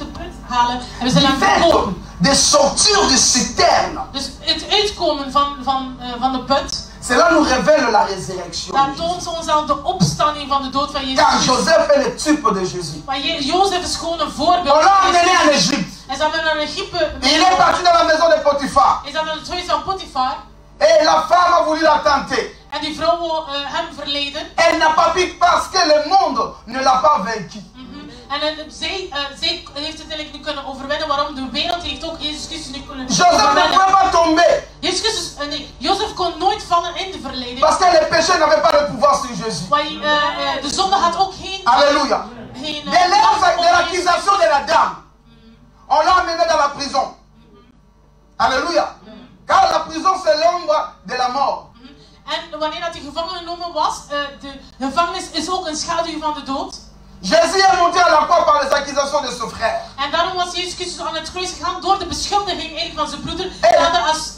put halen en we zullen hem verkopen. De sortir du citerne. Dus het uitkomen van de put. Cela nous révèle la résurrection. Dat toont ons al de opstanding van de dood van Jezus. Car Joseph est le type de Jésus. Maar Jozef is gewoon een voorbeeld. On l'a emmené en Égypte. En ze hebben hem naar Egypte. Il est parti dans la maison de Potiphar. Hij zat in het huis van Potifar. Et la femme a voulu la tenter. En die vrouw wil hem verleiden. Elle n'a pas pu parce que le monde ne l'a pas vaincu. En zij heeft het eigenlijk nu kunnen overwinnen. Waarom? De wereld heeft ook Jezus Christus nu kunnen Joseph ne pouvait pas tomber. Jozef kon nooit vallen in de verleiding. Parce que le péché n'avait pas de pouvoir sur Jésus. De zonde had ook geen... Alléluia. De l'accusation de la dame, on l'a amené dans la prison. Alléluia. Car la prison c'est l'ombre de la mort. En wanneer dat hij gevangen genomen was, de gevangenis is ook een schaduw van de dood. Jésus est monté à la croix par les accusations de son frère. En daarom was Jezus Christus aan het kruis gegaan door de beschuldiging eigenlijk van zijn broeder. Nadat als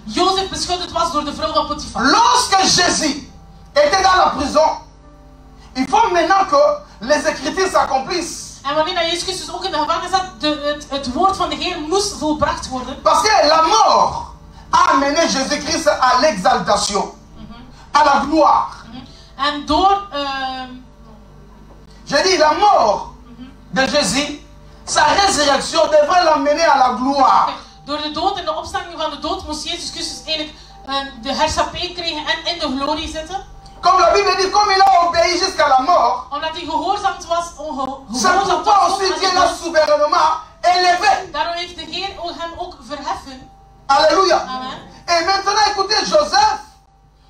Jozef beschuldigd was door de vrouw van Potifar. Lorsque Jésus était dans la prison, il faut maintenant que les Écritures s'accomplissent. En wanneer dat Jezus Christus ook in de gevangenis zat, het woord van de Heer moest volbracht worden. Parce que la mort a amené Jésus-Christ à l'exaltation, à la gloire. En door... Je dis la mort de Jésus, sa résurrection devrait l'amener à la gloire. Door de dood en de opstanding van de dood moest Jezus Christus eigenlijk de herschappij krijgen en in de glorie zitten. Comme la Bible dit, comme il a obéi jusqu'à la mort, omdat hij gehoorzaamd was, c'est pourquoi aussi Dieu l'a souverainement élevé. Daarom heeft de Heer hem ook verheffen. Alléluia. Amen. Et maintenant, écoutez, Joseph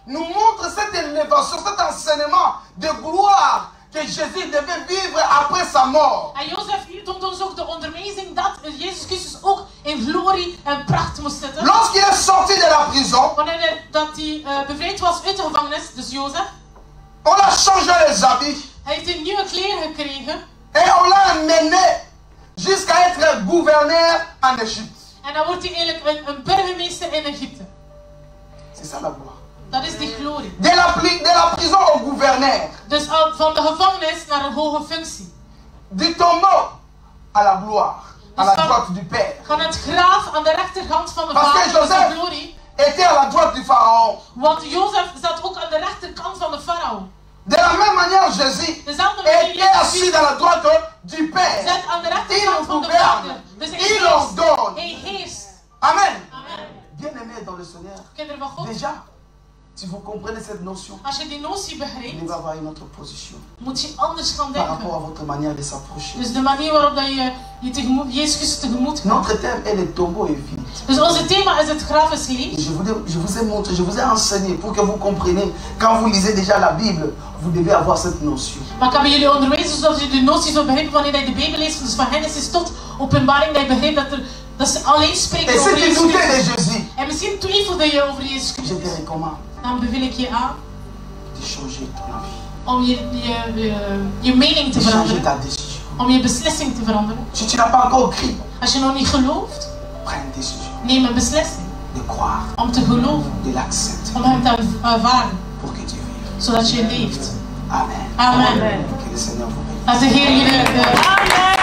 nous montre cette élévation, cet enseignement de gloire que Jésus devait vivre après sa mort. En Jozef toont ons ook de onderwijzing dat Jezus Christus ook in glorie en pracht moest zitten. Lorsqu'il est sorti de la prison, wanneer hij bevrijd was uit de gevangenis, dus Jozef. On a changé les habits. Hij heeft een nieuwe kleren gekregen. Et on l'a amené jusqu'à être gouverneur en Égypte. En dan wordt hij eigenlijk een burgemeester in Egypte. C'est ça la gloire. Dat is die glorie. De la prison au gouverneur. Dus van de gevangenis naar een hoge functie. Du tombeau à la gloire, à la droite du Père. Van het graf aan de rechterhand van de Vader. Parce que Joseph était à la droite du Pharaon. Want Jozef zat ook aan de rechterkant van de farao. De la même manière, Jésus Dezelfde manier était assis dans la droite du Père. zit aan de Il rechterkant van de gouverne. Vader. Dus hij Il ordonne. Hij heerst. Amen. Amen. Bien-aimés dans le Seigneur, Kinderen van God, déjà, si vous comprenez cette notion, als je die notie il begrijpt, va y avoir une autre position moet je anders gaan par rapport denken. à votre manière de s'approcher. Dus de manier waarop dat je Jezus Christus tegemoet gaat. Notre thème est le tombeau est vide. Dus onze thema is het graf is leeg. Et je vous ai montré, je vous ai enseigné pour que vous compreniez. Quand vous lisez déjà la Bible, vous devez avoir cette notion. Maar ik heb jullie onderwezen zodat je de notie zou begrijpen wanneer je de Bijbel leest. Dus van Genesis tot Openbaring, dat je begrijpt dat ze alleen spreken Et over si tu Jezus doutais de Christus. Jésus, En misschien twijfelde je over Jezus je Christus. te recommande Dan beveel ik je aan de changer ton avis, om je mening te de changer veranderen. ta décision. Om je beslissing te veranderen. Si tu n'as pas encore crié, Als je nog niet gelooft, prends une décision neem een beslissing de croire, om te geloven. de l'accepter Om hem te aanvaarden. pour que tu vives. Zodat je leeft. Amen. Amen. Que le Seigneur vous bénisse. Laat de Heer jullie... Amen.